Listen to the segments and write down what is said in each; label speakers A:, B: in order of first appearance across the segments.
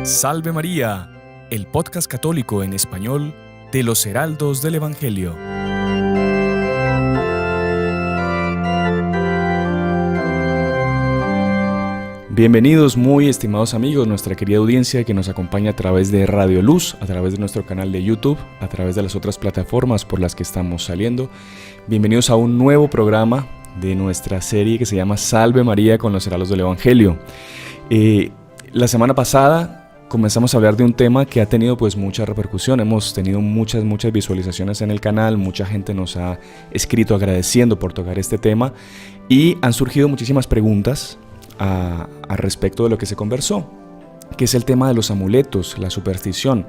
A: Salve María, el podcast católico en español de los Heraldos del Evangelio. Bienvenidos muy estimados amigos, nuestra querida audiencia que nos acompaña a través de Radio Luz, a través de nuestro canal de YouTube, a través de las otras plataformas por las que estamos saliendo. Bienvenidos a un nuevo programa de nuestra serie que se llama Salve María con los Heraldos del Evangelio. La semana pasada comenzamos a hablar de un tema que ha tenido pues mucha repercusión. Hemos tenido muchas visualizaciones en el canal, mucha gente nos ha escrito agradeciendo por tocar este tema y han surgido muchísimas preguntas a respecto de lo que se conversó, que es el tema de los amuletos, la superstición,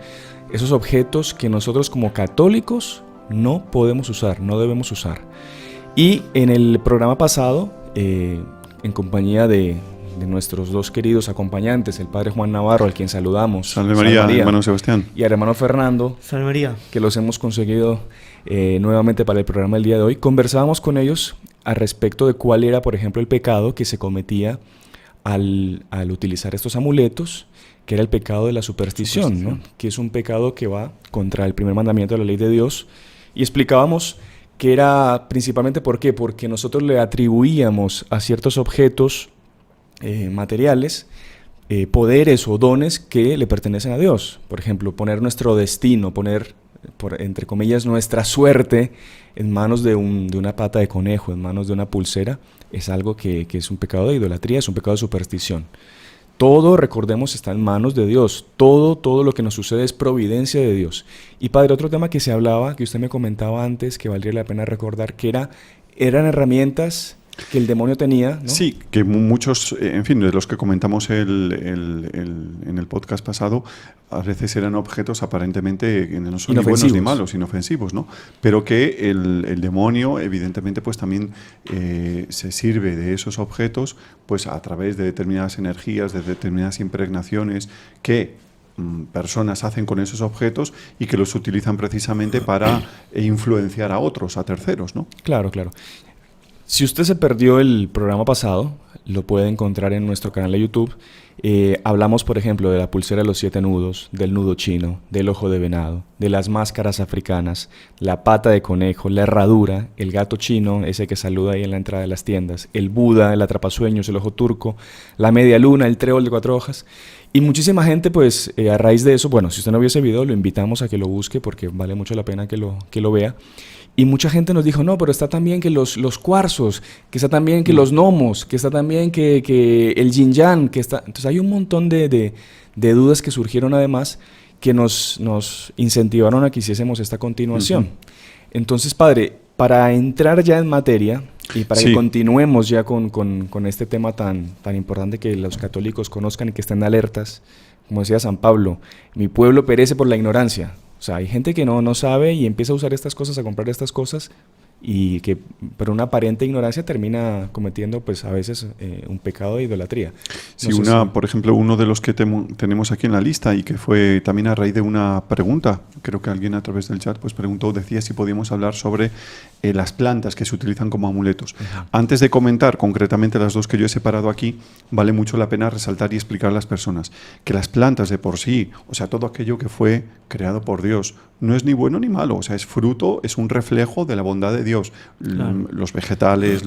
A: esos objetos que nosotros como católicos no podemos usar, no debemos usar. Y en el programa pasado, en compañía de nuestros dos queridos acompañantes, el padre Juan Navarro, al quien saludamos.
B: Salve María, hermano Sebastián.
A: Y al hermano Fernando.
C: Salve María.
A: Que los hemos conseguido nuevamente para el programa del día de hoy. Conversábamos con ellos al respecto de cuál era, por ejemplo, el pecado que se cometía al utilizar estos amuletos, que era el pecado de la superstición, ¿no? Que es un pecado que va contra el primer mandamiento de la ley de Dios. Y explicábamos que era principalmente ¿por qué? Porque nosotros le atribuíamos a ciertos objetos materiales, poderes o dones que le pertenecen a Dios. Por ejemplo, poner nuestro destino, poner, entre comillas, nuestra suerte en manos de una pata de conejo, en manos de una pulsera, es algo que es un pecado de idolatría, es un pecado de superstición. Todo, recordemos, está en manos de Dios. Todo lo que nos sucede es providencia de Dios. Y padre, otro tema que se hablaba, que usted me comentaba antes, que valdría la pena recordar, que eran herramientas que el demonio tenía, ¿no?
B: Sí, que muchos, en fin, de los que comentamos en el podcast pasado, a veces eran objetos aparentemente que no son ni buenos ni malos, inofensivos, ¿no? Pero que el demonio, evidentemente, pues también se sirve de esos objetos, pues a través de determinadas energías, de determinadas impregnaciones que personas hacen con esos objetos y que los utilizan precisamente para influenciar a otros, a terceros, ¿no?
A: Claro. Si usted se perdió el programa pasado, lo puede encontrar en nuestro canal de YouTube. Hablamos, por ejemplo, de la pulsera de los 7 nudos, del nudo chino, del ojo de venado, de las máscaras africanas, la pata de conejo, la herradura, el gato chino, ese que saluda ahí en la entrada de las tiendas, el Buda, el atrapasueños, el ojo turco, la media luna, el trébol de 4 hojas. Y muchísima gente, pues, a raíz de eso, bueno, si usted no vio ese video, lo invitamos a que lo busque porque vale mucho la pena que lo vea. Y mucha gente nos dijo, no, pero está también que los cuarzos, que está también que los gnomos, que está también que el yin-yang, que está... Entonces hay un montón de dudas que surgieron además que nos incentivaron a que hiciésemos esta continuación. Entonces, padre, para entrar ya en materia y para que continuemos ya con este tema tan importante que los católicos conozcan y que estén alertas, como decía San Pablo, mi pueblo perece por la ignorancia. O sea, hay gente que no sabe y empieza a usar estas cosas, a comprar estas cosas y que por una aparente ignorancia termina cometiendo pues a veces un pecado de idolatría.
B: Sí, por ejemplo, uno de los que tenemos aquí en la lista y que fue también a raíz de una pregunta, creo que alguien a través del chat pues decía si podíamos hablar sobre las plantas que se utilizan como amuletos. Antes de comentar concretamente las dos que yo he separado aquí, vale mucho la pena resaltar y explicar a las personas que las plantas de por sí, o sea, todo aquello que fue creado por Dios, no es ni bueno ni malo, o sea, es fruto, es un reflejo de la bondad de Dios. Claro. Los vegetales,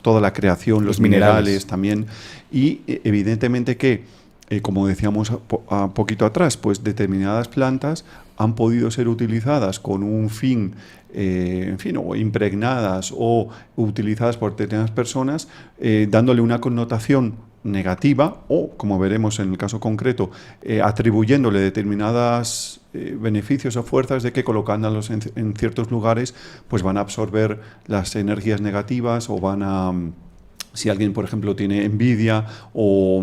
B: toda la creación, los minerales también, y evidentemente que, como decíamos a poquito atrás, pues determinadas plantas han podido ser utilizadas con un fin, o impregnadas o utilizadas por determinadas personas, dándole una connotación negativa o, como veremos en el caso concreto, atribuyéndole determinadas beneficios o fuerzas de que colocándolos en ciertos lugares pues van a absorber las energías negativas o van a... Si alguien, por ejemplo, tiene envidia o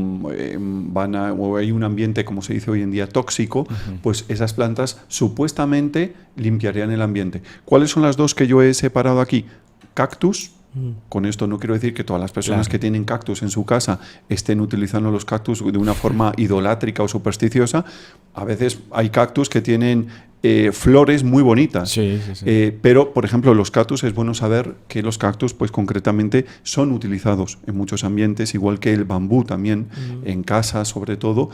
B: hay un ambiente, como se dice hoy en día, tóxico, pues esas plantas supuestamente limpiarían el ambiente. ¿Cuáles son las dos que yo he separado aquí? Cactus. Con esto no quiero decir que todas las personas que tienen cactus en su casa estén utilizando los cactus de una forma idolátrica o supersticiosa. A veces hay cactus que tienen flores muy bonitas.
A: Sí, sí, sí.
B: Pero, por ejemplo, los cactus, es bueno saber que los cactus, pues concretamente, son utilizados en muchos ambientes, igual que el bambú también, en casa sobre todo,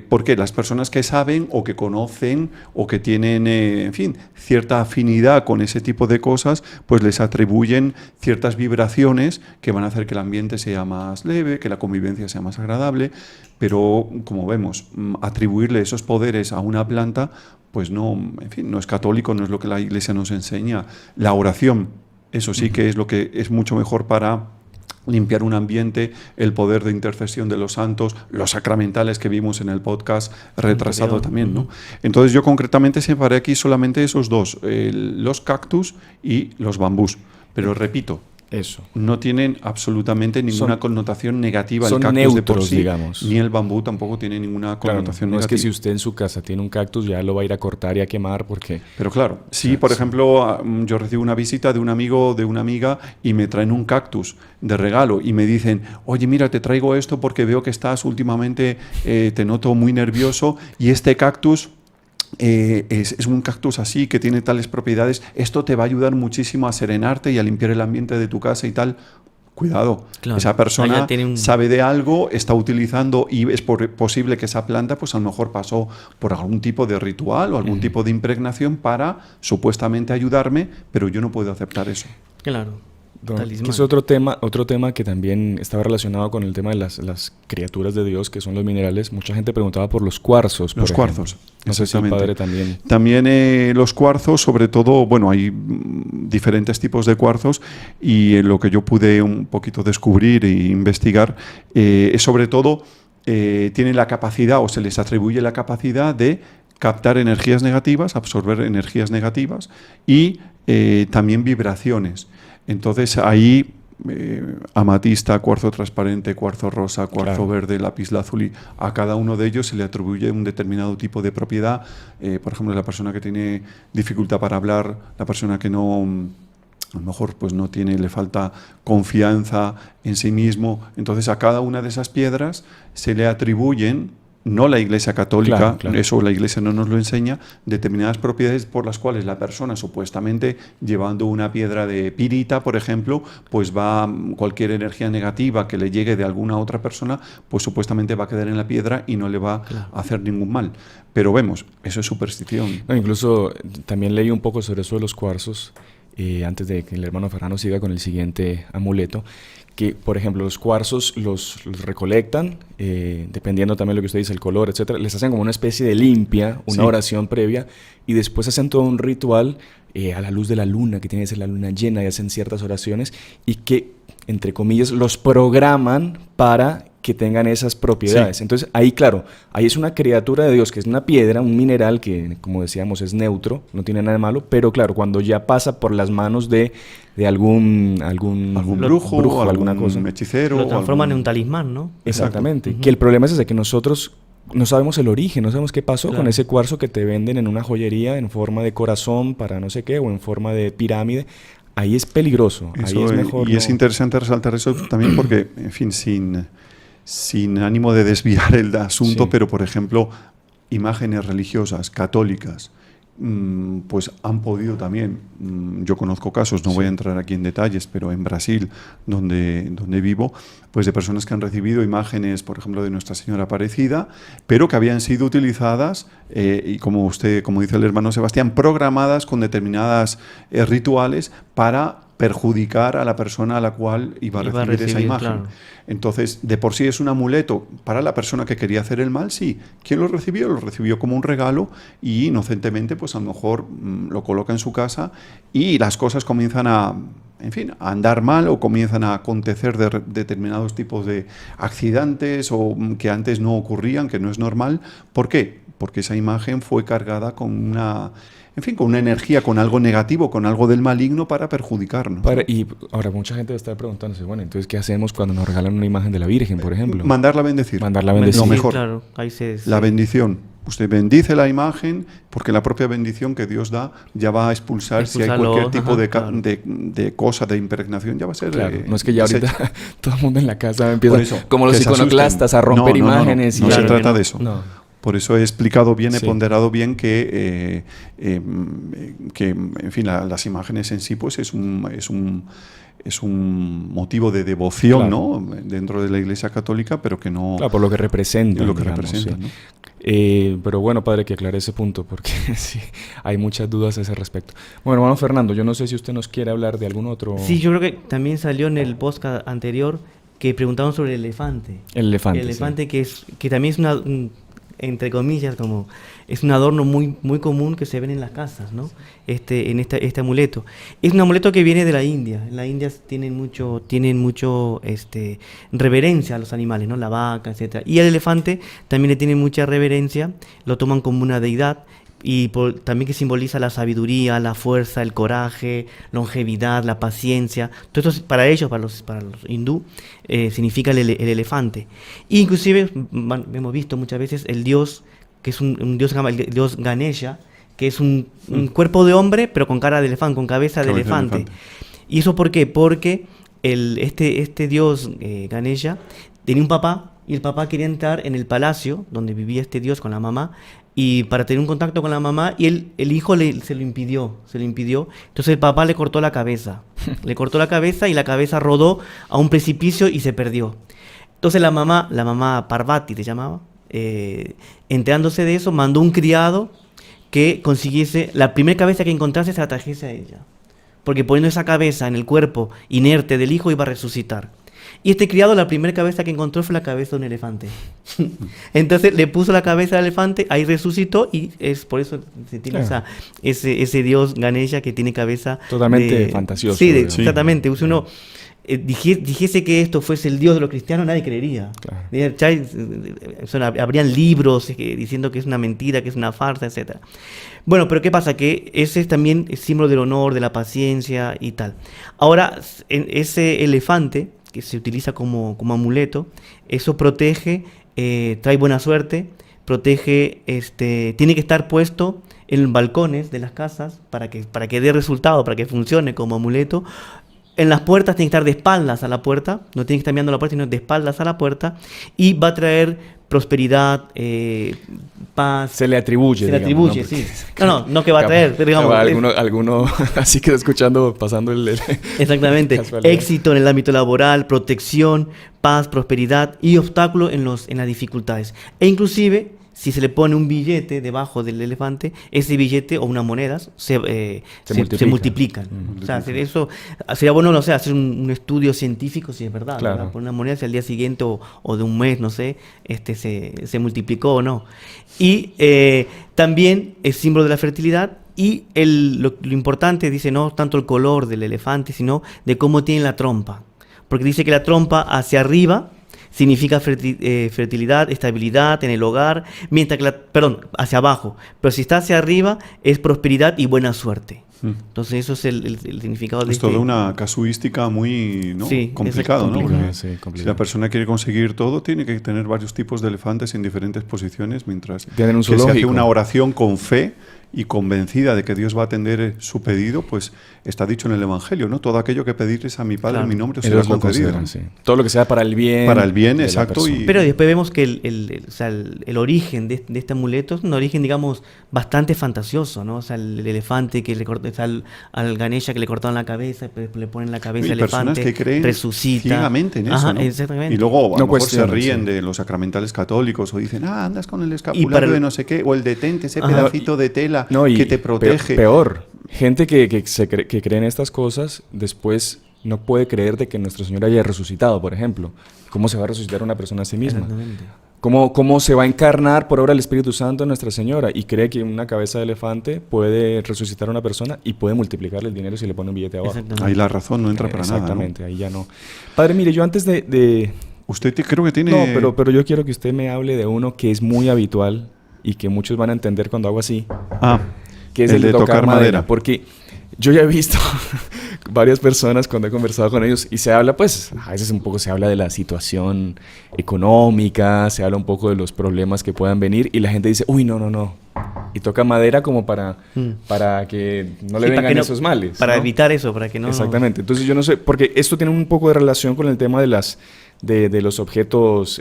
B: porque las personas que saben o que conocen o que tienen, en fin, cierta afinidad con ese tipo de cosas, pues les atribuyen ciertas vibraciones que van a hacer que el ambiente sea más leve, que la convivencia sea más agradable, pero como vemos, atribuirle esos poderes a una planta, pues no, en fin, no es católico, no es lo que la Iglesia nos enseña. La oración, eso sí que es lo que es mucho mejor para limpiar un ambiente, el poder de intercesión de los santos, los sacramentales que vimos en el podcast retrasado también, ¿no? Entonces yo concretamente separé aquí solamente esos dos, los cactus y los bambús. Pero repito,
A: eso.
B: No tienen absolutamente ninguna connotación negativa.
A: Son
B: el cactus
A: neutros,
B: de por sí,
A: digamos.
B: ni el bambú tampoco tiene ninguna connotación
A: no
B: negativa.
A: es que si usted en su casa tiene un cactus ya lo va a ir a cortar y a quemar porque...
B: Pero claro, si por ejemplo yo recibo una visita de un amigo o de una amiga y me traen un cactus de regalo y me dicen, oye, mira, te traigo esto porque veo que estás últimamente, te noto muy nervioso y este cactus... es un cactus así que tiene tales propiedades, esto te va a ayudar muchísimo a serenarte y a limpiar el ambiente de tu casa y tal. Cuidado, claro, esa persona sabe de algo, está utilizando y es posible que esa planta pues a lo mejor pasó por algún tipo de ritual o algún tipo de impregnación para supuestamente ayudarme, pero yo no puedo aceptar eso.
C: Claro.
A: Que es otro tema que también estaba relacionado con el tema de las criaturas de Dios, que son los minerales. Mucha gente preguntaba por los cuarzos.
B: Los cuarzos,
A: no sé si el padre también.
B: También los cuarzos, sobre todo, bueno, hay diferentes tipos de cuarzos y lo que yo pude un poquito descubrir e investigar es sobre todo, tienen la capacidad o se les atribuye la capacidad de captar energías negativas, absorber energías negativas y también vibraciones. Entonces ahí amatista, cuarzo transparente, cuarzo rosa, cuarzo verde, lapislázuli, a cada uno de ellos se le atribuye un determinado tipo de propiedad. Por ejemplo, la persona que tiene dificultad para hablar, la persona que no, a lo mejor pues no tiene, le falta confianza en sí mismo. Entonces a cada una de esas piedras se le atribuyen, no la Iglesia Católica, eso la Iglesia no nos lo enseña, determinadas propiedades por las cuales la persona supuestamente llevando una piedra de pirita, por ejemplo, pues va cualquier energía negativa que le llegue de alguna otra persona, pues supuestamente va a quedar en la piedra y no le va a hacer ningún mal. Pero vemos, eso es superstición.
A: No, incluso también leí un poco sobre eso de los cuarzos, antes de que el hermano Fernando siga con el siguiente amuleto, que, por ejemplo, los cuarzos los recolectan, dependiendo también de lo que usted dice, el color, etcétera, les hacen como una especie de limpia, una oración previa, y después hacen todo un ritual a la luz de la luna, que tiene que ser la luna llena, y hacen ciertas oraciones, y que, entre comillas, los programan para que tengan esas propiedades. Entonces, ahí, claro, ahí es una criatura de Dios, que es una piedra, un mineral que, como decíamos, es neutro, no tiene nada de malo, pero claro, cuando ya pasa por las manos de algún brujo o alguna cosa,
B: un hechicero.
C: Lo transforman en un talismán, ¿no?
A: Exactamente. Que el problema es ese, que nosotros no sabemos el origen, no sabemos qué pasó con ese cuarzo que te venden en una joyería en forma de corazón para no sé qué, o en forma de pirámide. Ahí es peligroso,
B: eso,
A: ahí es mejor.
B: Y es interesante resaltar eso también porque, en fin, sin ánimo de desviar el asunto, pero por ejemplo, imágenes religiosas, católicas, pues han podido también, yo conozco casos, no voy a entrar aquí en detalles, pero en Brasil, donde vivo, pues de personas que han recibido imágenes, por ejemplo, de Nuestra Señora Aparecida, pero que habían sido utilizadas, y como dice el hermano Sebastián, programadas con determinadas rituales para perjudicar a la persona a la cual iba a recibir esa imagen. Claro. Entonces, de por sí es un amuleto para la persona que quería hacer el mal, sí. ¿Quién lo recibió? Lo recibió como un regalo y inocentemente, pues a lo mejor lo coloca en su casa y las cosas comienzan a andar mal o comienzan a acontecer determinados tipos de accidentes o que antes no ocurrían, que no es normal. ¿Por qué? Porque esa imagen fue cargada con una energía, con algo negativo, con algo del maligno para perjudicarnos.
A: Y ahora mucha gente está preguntándose, bueno, entonces, ¿qué hacemos cuando nos regalan una imagen de la Virgen, por ejemplo?
B: Mandarla a bendecir.
A: Lo
B: mejor.
C: Claro, ahí
B: la bendición. Usted bendice la imagen porque la propia bendición que Dios da ya va a expulsar si hay cualquier tipo de cosa, de impregnación, ya va a ser...
A: no es que ya ahorita todo el mundo en la casa empieza, como los iconoclastas, a romper imágenes.
B: No se trata de eso. Por eso he explicado bien, he
A: Sí.
B: ponderado bien que en fin, las imágenes en sí pues es un motivo de devoción,
A: Claro.
B: ¿no? Dentro de la Iglesia Católica, pero que no
A: Claro, por lo que representan,
B: lo que
A: digamos,
B: representan,
A: sí.
B: ¿no?
A: Pero bueno, padre, que aclare ese punto, porque sí, hay muchas dudas a ese respecto. Bueno, hermano Fernando, yo no sé si usted nos quiere hablar de algún otro...
C: Sí, yo creo que también salió en el podcast anterior que preguntaban sobre el elefante.
A: El elefante.
C: El
A: sí.
C: elefante que también es entre comillas, como es un adorno muy, muy común que se ven en las casas, ¿no? Este amuleto. Es un amuleto que viene de la India. En la India tienen mucho reverencia a los animales, ¿no? La vaca, etcétera. Y el elefante también le tienen mucha reverencia, lo toman como una deidad. Y también que simboliza la sabiduría, la fuerza, el coraje, longevidad, la paciencia. Todo esto para ellos, para los hindú, significa el elefante. E inclusive hemos visto muchas veces el dios, que es un dios, el dios Ganesha, que es un cuerpo de hombre, pero con cara de elefante, con cabeza de elefante. ¿Y eso por qué? Porque este dios Ganesha tenía un papá, y el papá quería entrar en el palacio donde vivía este dios con la mamá, y para tener un contacto con la mamá, y el hijo se lo impidió. Entonces el papá le cortó la cabeza. Le cortó la cabeza y la cabeza rodó a un precipicio y se perdió. Entonces la mamá Parvati se llamaba, enterándose de eso, mandó un criado que consiguiese, la primera cabeza que encontrase se la trajese a ella. Porque poniendo esa cabeza en el cuerpo inerte del hijo iba a resucitar. Y este criado, la primera cabeza que encontró fue la cabeza de un elefante. Entonces le puso la cabeza al elefante, ahí resucitó, y es por eso se tiene ese dios Ganesha que tiene cabeza
A: totalmente fantasioso.
C: Sí, exactamente. Si uno dijese que esto fuese el dios de los cristianos, nadie creería. Claro. Habrían libros diciendo que es una mentira, que es una farsa, etc. Bueno, pero ¿qué pasa? Que ese es también el símbolo del honor, de la paciencia y tal. Ahora, ese elefante que se utiliza como amuleto, eso protege, trae buena suerte, protege, tiene que estar puesto en balcones de las casas para que dé resultado, para que funcione como amuleto. En las puertas tiene que estar de espaldas a la puerta, no tiene que estar mirando la puerta, sino de espaldas a la puerta, y va a traer prosperidad, paz.
A: Se le atribuye,
C: digamos, ¿no? Sí. No que va a traer, pero digamos...
A: Alguno así que escuchando, pasando el
C: exactamente. Éxito en el ámbito laboral, protección, paz, prosperidad y obstáculo en las dificultades. E inclusive, si se le pone un billete debajo del elefante, ese billete o unas monedas se multiplican. O sea, eso sería bueno, no sé, hacer un estudio científico si es verdad.
A: Claro.
C: ¿verdad? Poner una moneda si al día siguiente o de un mes, no sé, se multiplicó o no. Y también es símbolo de la fertilidad. Y lo importante, dice, no tanto el color del elefante, sino de cómo tiene la trompa. Porque dice que la trompa hacia arriba significa fertilidad, estabilidad en el hogar, mientras que hacia abajo. Pero si está hacia arriba es prosperidad y buena suerte. Entonces eso es el significado de
B: esto de una casuística muy complicado, ¿no? Porque si la persona quiere conseguir todo, tiene que tener varios tipos de elefantes en diferentes posiciones, mientras
A: tienen un
B: que se hace
A: zoológico.
B: una oración con fe y convencida de que Dios va a atender su pedido, pues está dicho en el Evangelio, ¿no? Todo aquello que pediréis a mi Padre en mi nombre os será concedido.
A: Sí. Todo lo que sea para el bien.
B: Para el bien, exacto.
C: Pero después vemos que el origen de este amuleto es un origen, digamos, bastante fantasioso, ¿no? O sea, el elefante que le corta, al Ganesha que le cortaron la cabeza, le ponen la cabeza al elefante,
B: que creen
C: resucita.
B: Ciegamente en eso, ¿no?
C: Exactamente.
B: Y luego a lo mejor se ríen de los sacramentales católicos o dicen, andas con el escapulario de no sé qué, o el detente, ese pedacito de tela que te protege.
A: Peor, gente que cree en estas cosas, después no puede creer de que nuestro Señor haya resucitado, por ejemplo. ¿Cómo se va a resucitar una persona a sí misma?
C: Exactamente.
A: ¿Cómo se va a encarnar por obra del Espíritu Santo en Nuestra Señora? Y cree que una cabeza de elefante puede resucitar a una persona y puede multiplicarle el dinero si le pone un billete abajo.
B: Ahí la razón no entra para nada, ¿no?
A: Exactamente, ahí ya no. Padre, mire, yo antes de...
B: Usted creo que tiene...
A: No, pero yo quiero que usted me hable de uno que es muy habitual y que muchos van a entender cuando hago así. Que es el de tocar madera. Porque yo ya he visto varias personas cuando he conversado con ellos y se habla, pues, a veces un poco se habla de la situación económica, se habla un poco de los problemas que puedan venir y la gente dice, uy, no. Y toca madera como para que no le vengan esos males.
C: Para
A: ¿no?
C: evitar eso, para que no...
A: Exactamente. Entonces yo no sé, porque esto tiene un poco de relación con el tema de las de los objetos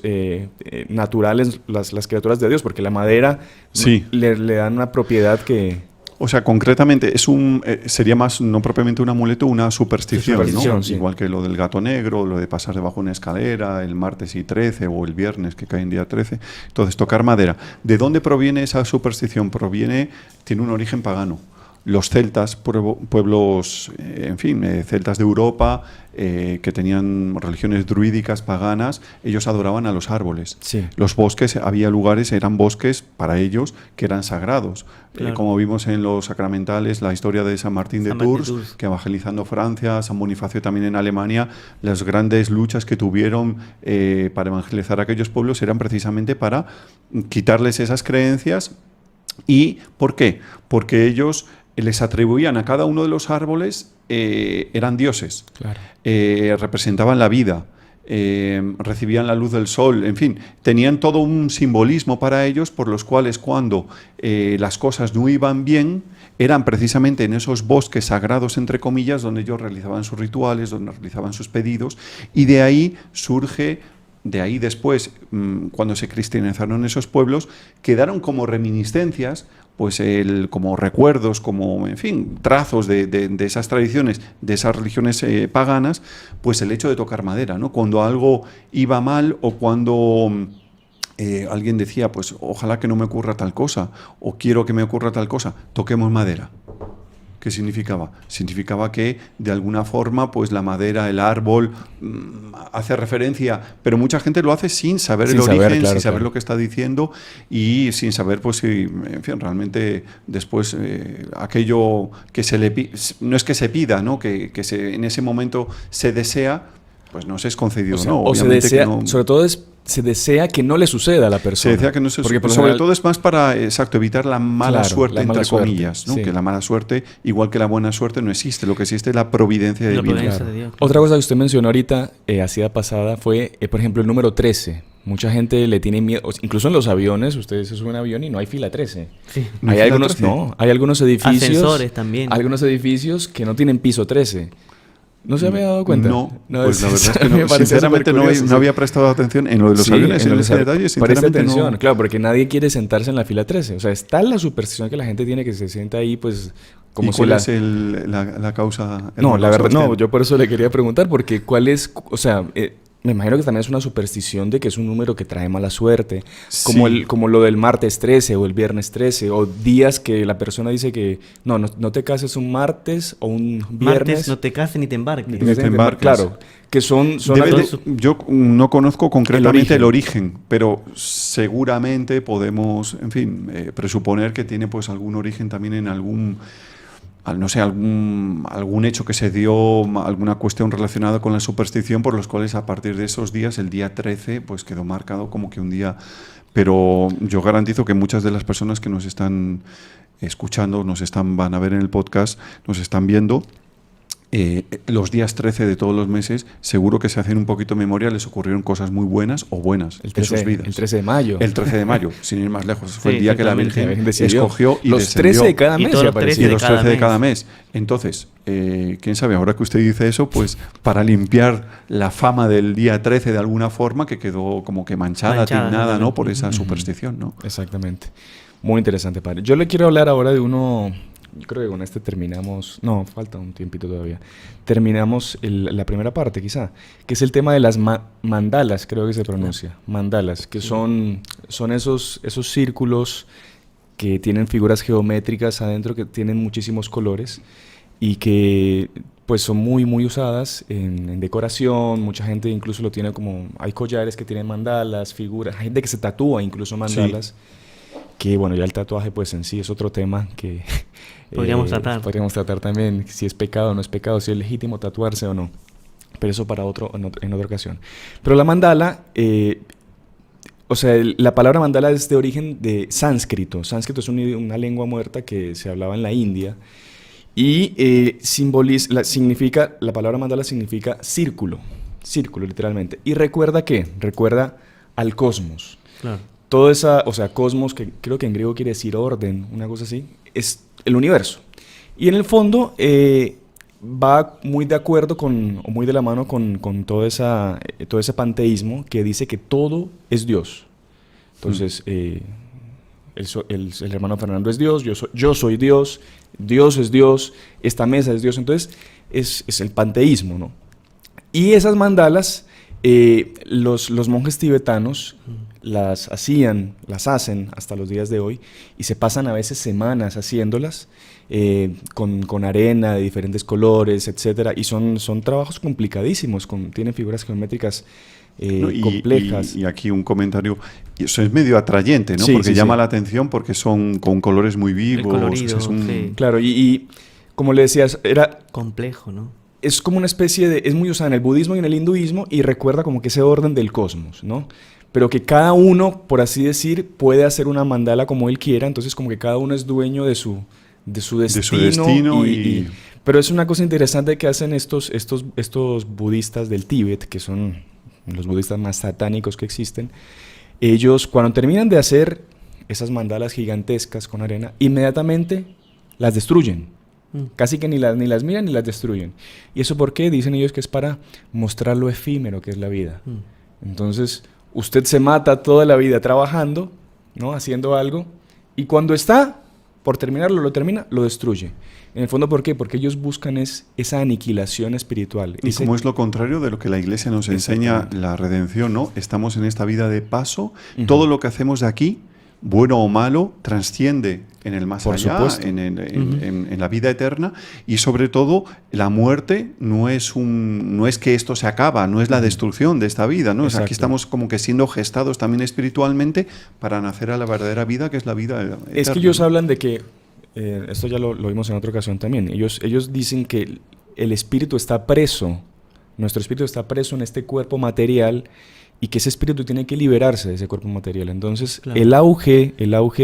A: naturales, las criaturas de Dios, porque la madera
B: Sí.
A: le dan una propiedad que...
B: O sea, concretamente, sería más, no propiamente un amuleto, una superstición,
A: Superstición,
B: ¿no?
A: sí.
B: Igual que lo del gato negro, lo de pasar debajo de una escalera, el martes y 13 o el viernes que cae en día 13. Entonces, tocar madera. ¿De dónde proviene esa superstición? Tiene un origen pagano. Los celtas, pueblos, celtas de Europa, que tenían religiones druídicas paganas, ellos adoraban a los árboles.
A: Sí.
B: Los bosques, había lugares, eran bosques para ellos que eran sagrados.
C: Claro.
B: Como vimos en los sacramentales, la historia de San Martín de
C: San Martín de
B: Tours,
C: Tours.
B: que evangelizando Francia, San Bonifacio también en Alemania, las grandes luchas que tuvieron para evangelizar a aquellos pueblos eran precisamente para quitarles esas creencias. ¿Y por qué? Porque ellos les atribuían a cada uno de los árboles, eran dioses,
A: Claro.
B: representaban la vida, recibían la luz del sol, en fin, tenían todo un simbolismo para ellos por los cuales cuando las cosas no iban bien, eran precisamente en esos bosques sagrados, entre comillas, donde ellos realizaban sus rituales, donde realizaban sus pedidos, y de ahí después, cuando se cristianizaron esos pueblos, quedaron como reminiscencias, pues como recuerdos, como, en fin, trazos de esas tradiciones, de esas religiones paganas, pues el hecho de tocar madera, ¿no? Cuando algo iba mal o cuando alguien decía, pues ojalá que no me ocurra tal cosa, o quiero que me ocurra tal cosa, toquemos madera. ¿Qué significaba? Significaba que de alguna forma pues la madera, el árbol hace referencia, pero mucha gente lo hace sin saber el origen,
A: claro,
B: sin saber
A: claro.
B: lo que está diciendo y sin saber pues si, en fin, realmente después aquello que no es que se pida, ¿no? que en ese momento se desea, pues no se es concedido,
A: O sea,
B: ¿no?
A: o se
B: Obviamente que
A: desea,
B: no.
A: sobre todo se desea que no le suceda a la
B: Se
A: persona.
B: decía que no se
A: Porque por
B: sobre
A: general-
B: todo es más para, exacto, evitar la mala
A: Claro,
B: suerte,
A: la mala
B: entre
A: suerte,
B: comillas, ¿no?
A: sí.
B: Que la mala suerte, igual que la buena suerte, no existe. Lo que existe es la providencia
C: La
B: divina.
C: providencia
A: Claro.
C: de Dios, claro.
A: Otra cosa que usted mencionó ahorita, así pasada, fue, por ejemplo, el número 13. Mucha gente le tiene miedo, incluso en los aviones, ustedes se suben a un avión y no hay fila 13.
C: Sí.
B: ¿No hay
A: Hay
B: fila
A: algunos,
B: 13?
A: no, hay algunos edificios,
C: Ascensores también.
A: algunos edificios que no tienen piso 13. ¿No se había dado cuenta?
B: No, pues la verdad es que
A: me
B: no.
A: parece
B: Sinceramente
A: supercurioso,
B: no había prestado atención en lo de los
A: Sí,
B: aviones, en
A: los
B: ese detalle,
A: Preste
B: sinceramente
A: atención,
B: no.
A: claro, porque nadie quiere sentarse en la fila 13. O sea, está la superstición que la gente tiene que se sienta ahí, pues, como
B: ¿Y
A: si
B: cuál
A: la...
B: es la causa?
A: No,
B: hermano
A: la verdad, no,
B: Sebastián?
A: yo por eso le quería preguntar, porque cuál es, o sea, me imagino que también es una superstición de que es un número que trae mala suerte, como,
B: Sí.
A: como lo del martes 13 o el viernes 13, o días que la persona dice que no te cases un martes o un viernes.
C: Martes no te cases ni te embarques.
A: ni
B: Ni te embarques.
A: Claro, que son
B: Debe
A: algo-
B: de- yo no conozco concretamente el
A: origen.
B: origen, pero seguramente podemos, en fin, presuponer que tiene pues algún origen también en algún hecho que se dio, alguna cuestión relacionada con la superstición, por los cuales a partir de esos días, el día 13, pues quedó marcado como que un día. Pero yo garantizo que muchas de las personas que nos están escuchando, van a ver en el podcast, nos están viendo. Los días 13 de todos los meses, seguro que se hacen un poquito de memoria, les ocurrieron cosas muy buenas o buenas
A: el
B: en
A: 13,
B: sus vidas.
A: el 13 de mayo.
B: El 13 de mayo, sin ir más lejos. Fue
C: Sí,
B: el día que la
C: exactamente.
B: Virgen,
A: La Virgen decidió.
B: escogió y
A: los
B: descendió.
A: 13 de cada
C: Y
A: mes
C: todos
A: ya
C: los 13
A: aparecía.
B: Y los 13 de
C: mes.
B: cada mes. Entonces, quién sabe, ahora que usted dice eso, pues para limpiar la fama del día 13 de alguna forma, que quedó como que manchada, tignada, ¿no? Por esa superstición, ¿no?
A: Exactamente. Muy interesante, padre. Yo le quiero hablar ahora de uno. Yo creo que con este terminamos. No, falta un tiempito todavía. Terminamos la primera parte, quizá. Que es el tema de las mandalas, creo que se pronuncia. Mandalas, que son esos círculos que tienen figuras geométricas adentro, que tienen muchísimos colores y que pues son muy, muy usadas en decoración. Mucha gente incluso lo tiene como... Hay collares que tienen mandalas, figuras. Hay gente que se tatúa incluso mandalas. Que bueno, ya el tatuaje pues en sí es otro tema que
C: Podríamos tratar
A: también, si es pecado o no es pecado, si es legítimo tatuarse o no. Pero eso para en otra ocasión. Pero la mandala, o sea, la palabra mandala es de origen de sánscrito. Sánscrito es una lengua muerta que se hablaba en la India y la palabra mandala significa círculo, literalmente. Y recuerda al cosmos.
C: Claro.
A: Toda esa, o sea, cosmos, que creo que en griego quiere decir orden, una cosa así, es el universo. Y en el fondo, va muy de acuerdo con, o muy de la mano con todo ese panteísmo que dice que todo es Dios. Entonces, el hermano Fernando es Dios, yo soy Dios, Dios es Dios, esta mesa es Dios. Entonces, es el panteísmo, ¿no? Y esas mandalas, los monjes tibetanos las hacen hasta los días de hoy, y se pasan a veces semanas haciéndolas, con arena de diferentes colores, etcétera, y son trabajos complicadísimos, tienen figuras geométricas complejas.
B: Y aquí un comentario, y eso es medio atrayente, ¿no?
A: Sí,
B: porque
A: sí,
B: llama
A: sí.
B: la atención porque son con colores muy vivos.
C: colorido,
B: sí.
A: Claro, y como le decías,
C: Complejo, ¿no?
A: es como una especie de... Es muy usada en el budismo y en el hinduismo, y recuerda como que ese orden del cosmos, ¿no? Pero que cada uno, por así decir, puede hacer una mandala como él quiera, entonces como que cada uno es dueño de su destino. Pero es una cosa interesante que hacen estos budistas del Tíbet, que son los budistas más satánicos que existen. Ellos, cuando terminan de hacer esas mandalas gigantescas con arena, inmediatamente las destruyen. Casi que ni las miran ni las destruyen. ¿Y eso por qué? Dicen ellos que es para mostrar lo efímero que es la vida. Entonces, usted se mata toda la vida trabajando, ¿no? Haciendo algo, y cuando está por terminarlo, lo destruye. En el fondo, ¿por qué? Porque ellos buscan esa aniquilación espiritual.
B: Y como es lo contrario de lo que la Iglesia nos enseña, la redención, ¿no? Estamos en esta vida de paso, todo lo que hacemos de aquí, bueno o malo, trasciende en el más
A: Por
B: allá,
A: supuesto.
B: en la vida eterna, y sobre todo la muerte no es que esto se acaba, no es la destrucción de esta vida, ¿no? O sea, aquí estamos como que siendo gestados también espiritualmente para nacer a la verdadera vida, que es la vida eterna.
A: Es que ellos hablan de que, esto ya lo vimos en otra ocasión también, ellos dicen que el espíritu está preso, nuestro espíritu está preso en este cuerpo material, y que ese espíritu tiene que liberarse de ese cuerpo material. Entonces, claro, el auge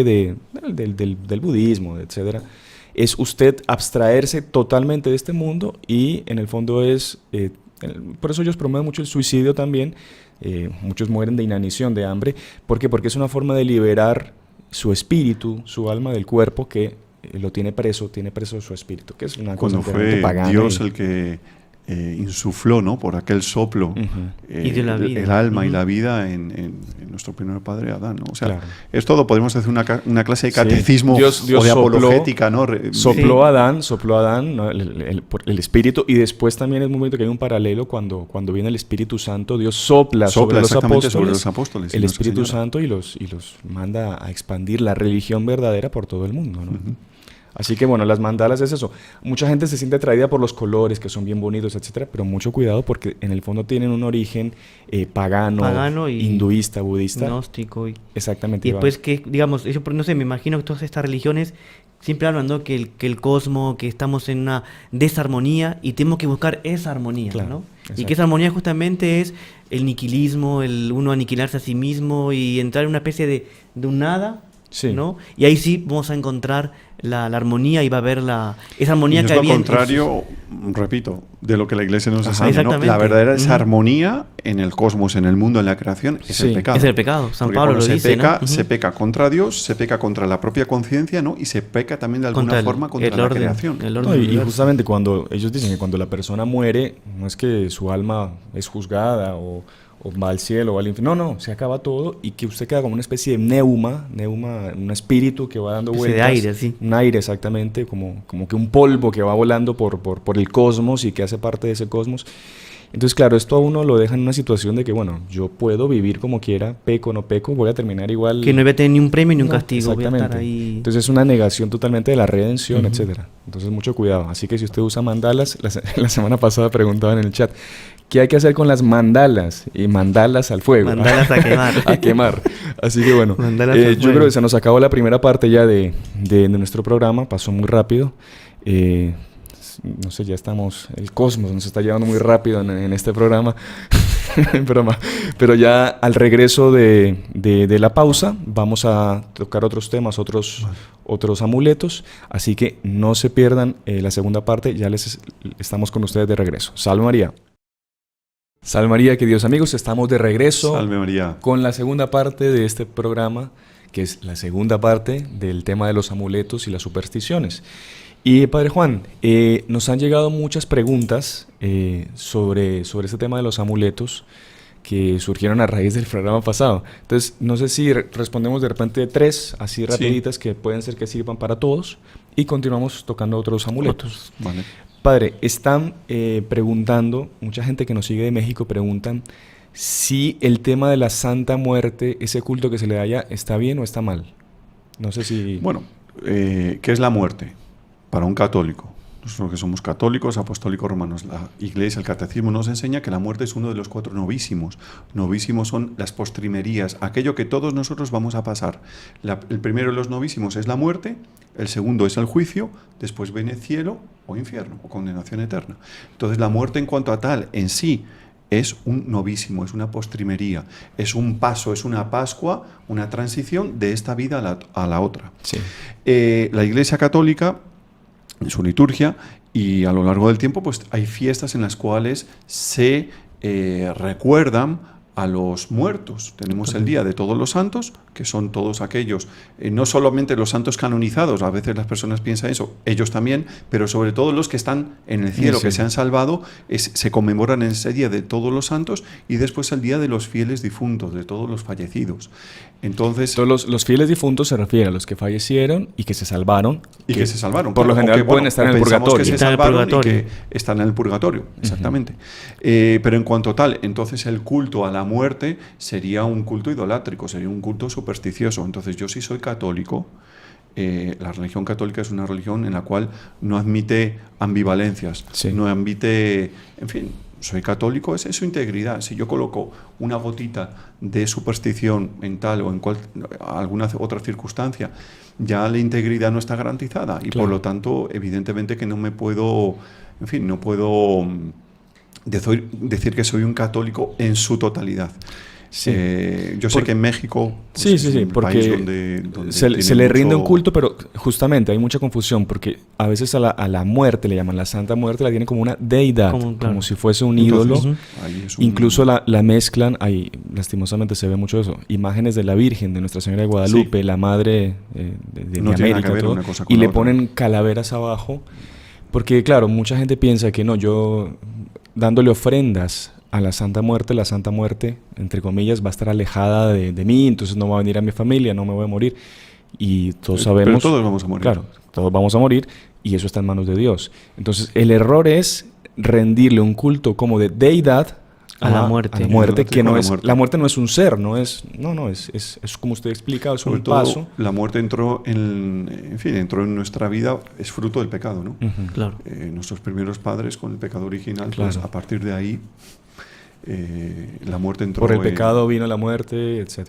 A: del budismo, etcétera, es usted abstraerse totalmente de este mundo, y en el fondo por eso ellos promueven mucho el suicidio también. Muchos mueren de inanición, de hambre. ¿Por qué? Porque es una forma de liberar su espíritu, su alma del cuerpo, que lo tiene preso su espíritu, que es una cosa
B: cuando fue
A: pagana.
B: Dios el que insufló, ¿no? Por aquel soplo,
C: y de la vida,
B: el alma y la vida en nuestro primer padre Adán, ¿no? O sea,
A: claro,
B: es todo. Podemos hacer una clase de catecismo,
A: Dios
B: o de
A: sopló,
B: apologética, ¿no?
A: Sopló a Adán, ¿no? el espíritu, y después también es muy bonito que hay un paralelo cuando viene el Espíritu Santo. Dios sopla sobre los apóstoles, el Espíritu Santo, y los manda a expandir la religión verdadera por todo el mundo, ¿no? Así que bueno, las mandalas es eso. Mucha gente se siente atraída por los colores, que son bien bonitos, etcétera, pero mucho cuidado, porque en el fondo tienen un origen pagano y hinduista, budista.
C: Gnóstico.
A: Exactamente.
C: Y después que, digamos, yo no sé, me imagino que todas estas religiones siempre hablan, ¿no? que el cosmos, que estamos en una desarmonía y tenemos que buscar esa armonía, claro, ¿no? Exacto. Y que esa armonía justamente es el niquilismo, el uno aniquilarse a sí mismo y entrar en una especie de un nada. Sí. ¿No? Y ahí sí vamos a encontrar la armonía, y va a haber esa armonía que había.
B: Es lo contrario, repito, de lo que la Iglesia nos enseña, ¿no? La verdadera armonía en el cosmos, en el mundo, en la creación, es el pecado.
C: Es el pecado. San Pablo lo dice,
B: ¿no? Se peca contra Dios, se peca contra la propia conciencia, ¿no? Y se peca también de alguna forma contra la creación.
A: Y justamente cuando ellos dicen que cuando la persona muere, no es que su alma es juzgada o va al cielo o al infierno. No, se acaba todo, y que usted queda como una especie de neuma, un espíritu que va dando vueltas.
C: De aire, sí.
A: Un aire, exactamente, como que un polvo que va volando por el cosmos y que hace parte de ese cosmos. Entonces, claro, esto a uno lo deja en una situación de que, bueno, yo puedo vivir como quiera, peco o no peco, voy a terminar igual.
C: Que no voy a tener ni un premio ni un castigo, voy a estar ahí.
A: Entonces es una negación totalmente de la redención, etcétera. Entonces mucho cuidado. Así que si usted usa mandalas, la semana pasada preguntaban en el chat, ¿qué hay que hacer con las mandalas? Y mandalas al fuego.
C: Mandalas a quemar.
A: A quemar. Así que bueno, yo creo que se nos acabó la primera parte ya de nuestro programa, pasó muy rápido. No sé, ya estamos, el cosmos nos está llevando muy rápido en este programa. Pero ya al regreso de la pausa vamos a tocar otros temas, otros amuletos, así que no se pierdan la segunda parte, ya estamos con ustedes de regreso. Salve María. Salve María, queridos amigos, estamos de regreso.
B: Salve María.
A: Con la segunda parte de este programa, que es la segunda parte del tema de los amuletos y las supersticiones. Y Padre Juan, nos han llegado muchas preguntas sobre este tema de los amuletos que surgieron a raíz del programa pasado. Entonces, no sé si respondemos de repente 3, así rapiditas, que pueden ser que sirvan para todos, y continuamos tocando otros amuletos.
B: Vale.
A: Padre, están preguntando, mucha gente que nos sigue de México preguntan si el tema de la Santa Muerte, ese culto que se le da allá, ¿está bien o está mal? No sé si...
B: Bueno, ¿qué es la muerte para un católico? Nosotros que somos católicos, apostólicos romanos, la Iglesia, el Catecismo nos enseña que la muerte es uno de los 4 novísimos. Novísimos son las postrimerías, aquello que todos nosotros vamos a pasar. El primero de los novísimos es la muerte, el segundo es el juicio, después viene cielo o infierno o condenación eterna. Entonces la muerte en cuanto a tal en sí es un novísimo, es una postrimería, es un paso, es una Pascua, una transición de esta vida a la otra.
A: Sí.
B: La Iglesia Católica, en su liturgia, y a lo largo del tiempo pues hay fiestas en las cuales se recuerdan a los muertos. Tenemos el Día de Todos los Santos, que son todos aquellos, no solamente los santos canonizados, a veces las personas piensan eso, ellos también, pero sobre todo los que están en el cielo, que se han salvado, se conmemoran en ese Día de Todos los Santos, y después el Día de los Fieles Difuntos, de todos los fallecidos. Entonces,
A: todos los fieles difuntos se refieren a los que fallecieron y que se salvaron.
B: Y que se salvaron.
A: Por lo general pueden estar en el purgatorio.
B: Que se salvaron y que están en el purgatorio, exactamente. Pero en cuanto a tal, entonces el culto a la muerte sería un culto idolátrico, sería un culto supersticioso. Entonces yo sí soy católico. La religión católica es una religión en la cual no admite ambivalencias, no admite, en fin... Soy católico, esa es su integridad. Si yo coloco una gotita de superstición en tal o en alguna otra circunstancia, ya la integridad no está garantizada y por lo tanto, evidentemente que no me puedo, en fin, no puedo decir que soy un católico en su totalidad.
A: Sí.
B: Yo sé que en México
A: pues, sí, porque
B: donde
A: se le rinde un culto, pero justamente hay mucha confusión porque a veces a la muerte le llaman la Santa Muerte, la tienen como una deidad, como si fuese un ídolo. Incluso la mezclan, ahí lastimosamente se ve mucho eso, imágenes de la Virgen, de Nuestra Señora de Guadalupe, la madre de
B: no
A: América, todo, y le ponen calaveras abajo, porque claro, mucha gente piensa que no, yo dándole ofrendas a la Santa Muerte, entre comillas, va a estar alejada de mí, entonces no va a venir a mi familia, no me voy a morir. Y todos sabemos...
B: Pero todos vamos a morir.
A: Claro, todos vamos a morir y eso está en manos de Dios. Entonces, el error es rendirle un culto como de deidad a la muerte, que no es... La muerte no es un ser, es como usted explica, es un paso.
B: La muerte entró entró en nuestra vida, es fruto del pecado, ¿no?
C: Claro.
B: Nuestros primeros padres con el pecado original, pues a partir de ahí... la muerte entró.
A: Por el pecado vino la muerte, etc.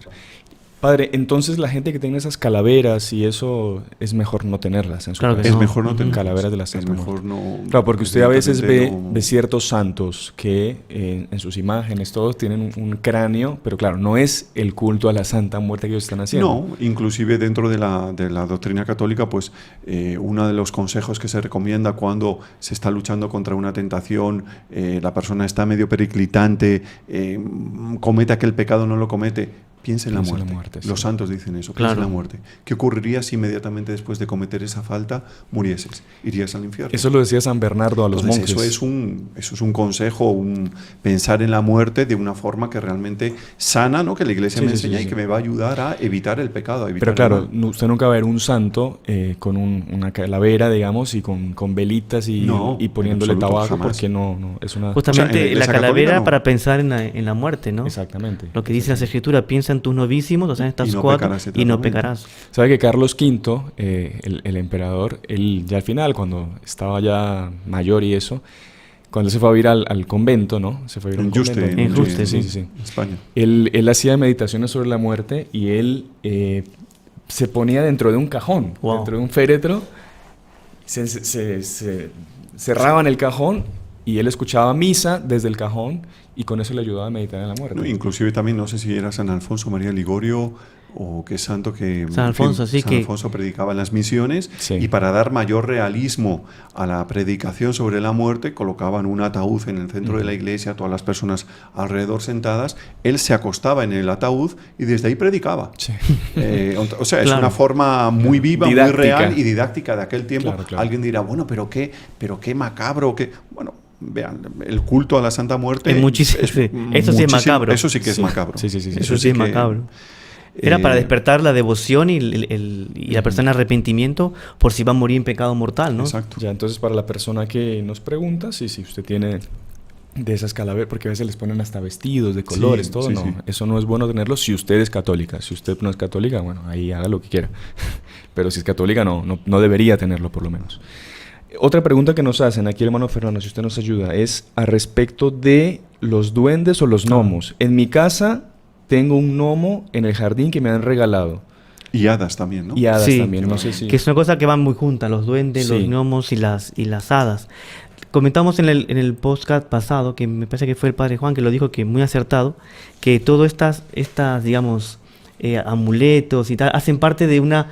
A: Padre, entonces la gente que tiene esas calaveras y eso es mejor no tenerlas en su casa.
B: Es mejor no tener
A: calaveras de la Santa Muerte.
B: Es mejor no.
A: Claro, porque usted a veces ve ciertos santos que en sus imágenes todos tienen un cráneo, pero claro, no es el culto a la Santa Muerte que ellos están haciendo.
B: No, inclusive dentro de la doctrina católica, pues uno de los consejos que se recomienda cuando se está luchando contra una tentación, la persona está medio periclitante, comete aquel pecado, no lo comete. Piensa en la muerte. Los santos dicen eso, piensa en la muerte. ¿Qué ocurriría si inmediatamente después de cometer esa falta murieses? Irías al infierno.
A: Eso lo decía San Bernardo a los monjes.
B: Eso es un consejo, pensar en la muerte de una forma que realmente sana, ¿no? Que la Iglesia me enseña y que me va a ayudar a evitar el pecado.
A: Pero claro, usted nunca va a ver un santo con una calavera, digamos, y con velitas y poniéndole tabaco, jamás. Porque no es una...
C: Justamente la calavera para pensar en la muerte, ¿no?
A: Exactamente.
C: Lo que dice las Escrituras, piensa en tus novísimos, o sea, en estas 4, y no pecarás.
A: ¿Sabe que Carlos V, el emperador, él ya al final, cuando estaba ya mayor y eso, cuando él se fue a vivir al convento, ¿no? Se fue a vivir
B: en Juste,
A: en Juste, sí.
B: España.
A: Él hacía meditaciones sobre la muerte y él se ponía dentro de un cajón, dentro de un féretro, se cerraba en el cajón y él escuchaba misa desde el cajón y con eso le ayudaba a meditar en la muerte.
B: No, inclusive también, no sé si era San Alfonso María Ligorio, o qué santo que
C: San Alfonso, sí,
B: San Alfonso predicaba en las misiones,
A: Sí.
B: y para dar mayor realismo a la predicación sobre la muerte colocaban un ataúd en el centro de la iglesia, todas las personas alrededor sentadas, él se acostaba en el ataúd y desde ahí predicaba.
A: Sí.
B: O sea, es
C: Claro.
B: una forma muy viva,
A: Didáctica.
B: muy real y didáctica de aquel tiempo.
A: Claro, claro.
B: Alguien dirá, bueno, pero qué macabro, qué... Bueno, vean, el culto a la Santa Muerte...
C: Es muchísimo, sí. Eso sí es macabro.
B: Eso sí que es
A: Sí.
B: macabro.
A: Sí.
C: Eso sí es
B: que,
C: macabro. Era para despertar la devoción y la persona arrepentimiento por si va a morir en pecado mortal, ¿no?
B: Exacto.
A: Ya, entonces para la persona que nos pregunta, si usted tiene de esas calaveras, porque a veces les ponen hasta vestidos de colores,
B: Sí,
A: todo,
B: sí,
A: no.
B: sí.
A: Eso no es bueno tenerlo si usted es católica. Si usted no es católica, bueno, ahí haga lo que quiera. Pero si es católica, no debería tenerlo por lo menos. Otra pregunta que nos hacen aquí, hermano Fernando, si usted nos ayuda, es a respecto de los duendes o los gnomos. En mi casa tengo un gnomo en el jardín que me han regalado.
B: Y hadas también, ¿no?
A: Y hadas
C: Sí,
A: también, no sé si...
C: que es una cosa que van muy juntas, los duendes,
A: Sí.
C: los gnomos y las hadas. Comentamos en el podcast pasado, que me parece que fue el padre Juan que lo dijo, que muy acertado, que todas estas digamos, amuletos y tal, hacen parte de una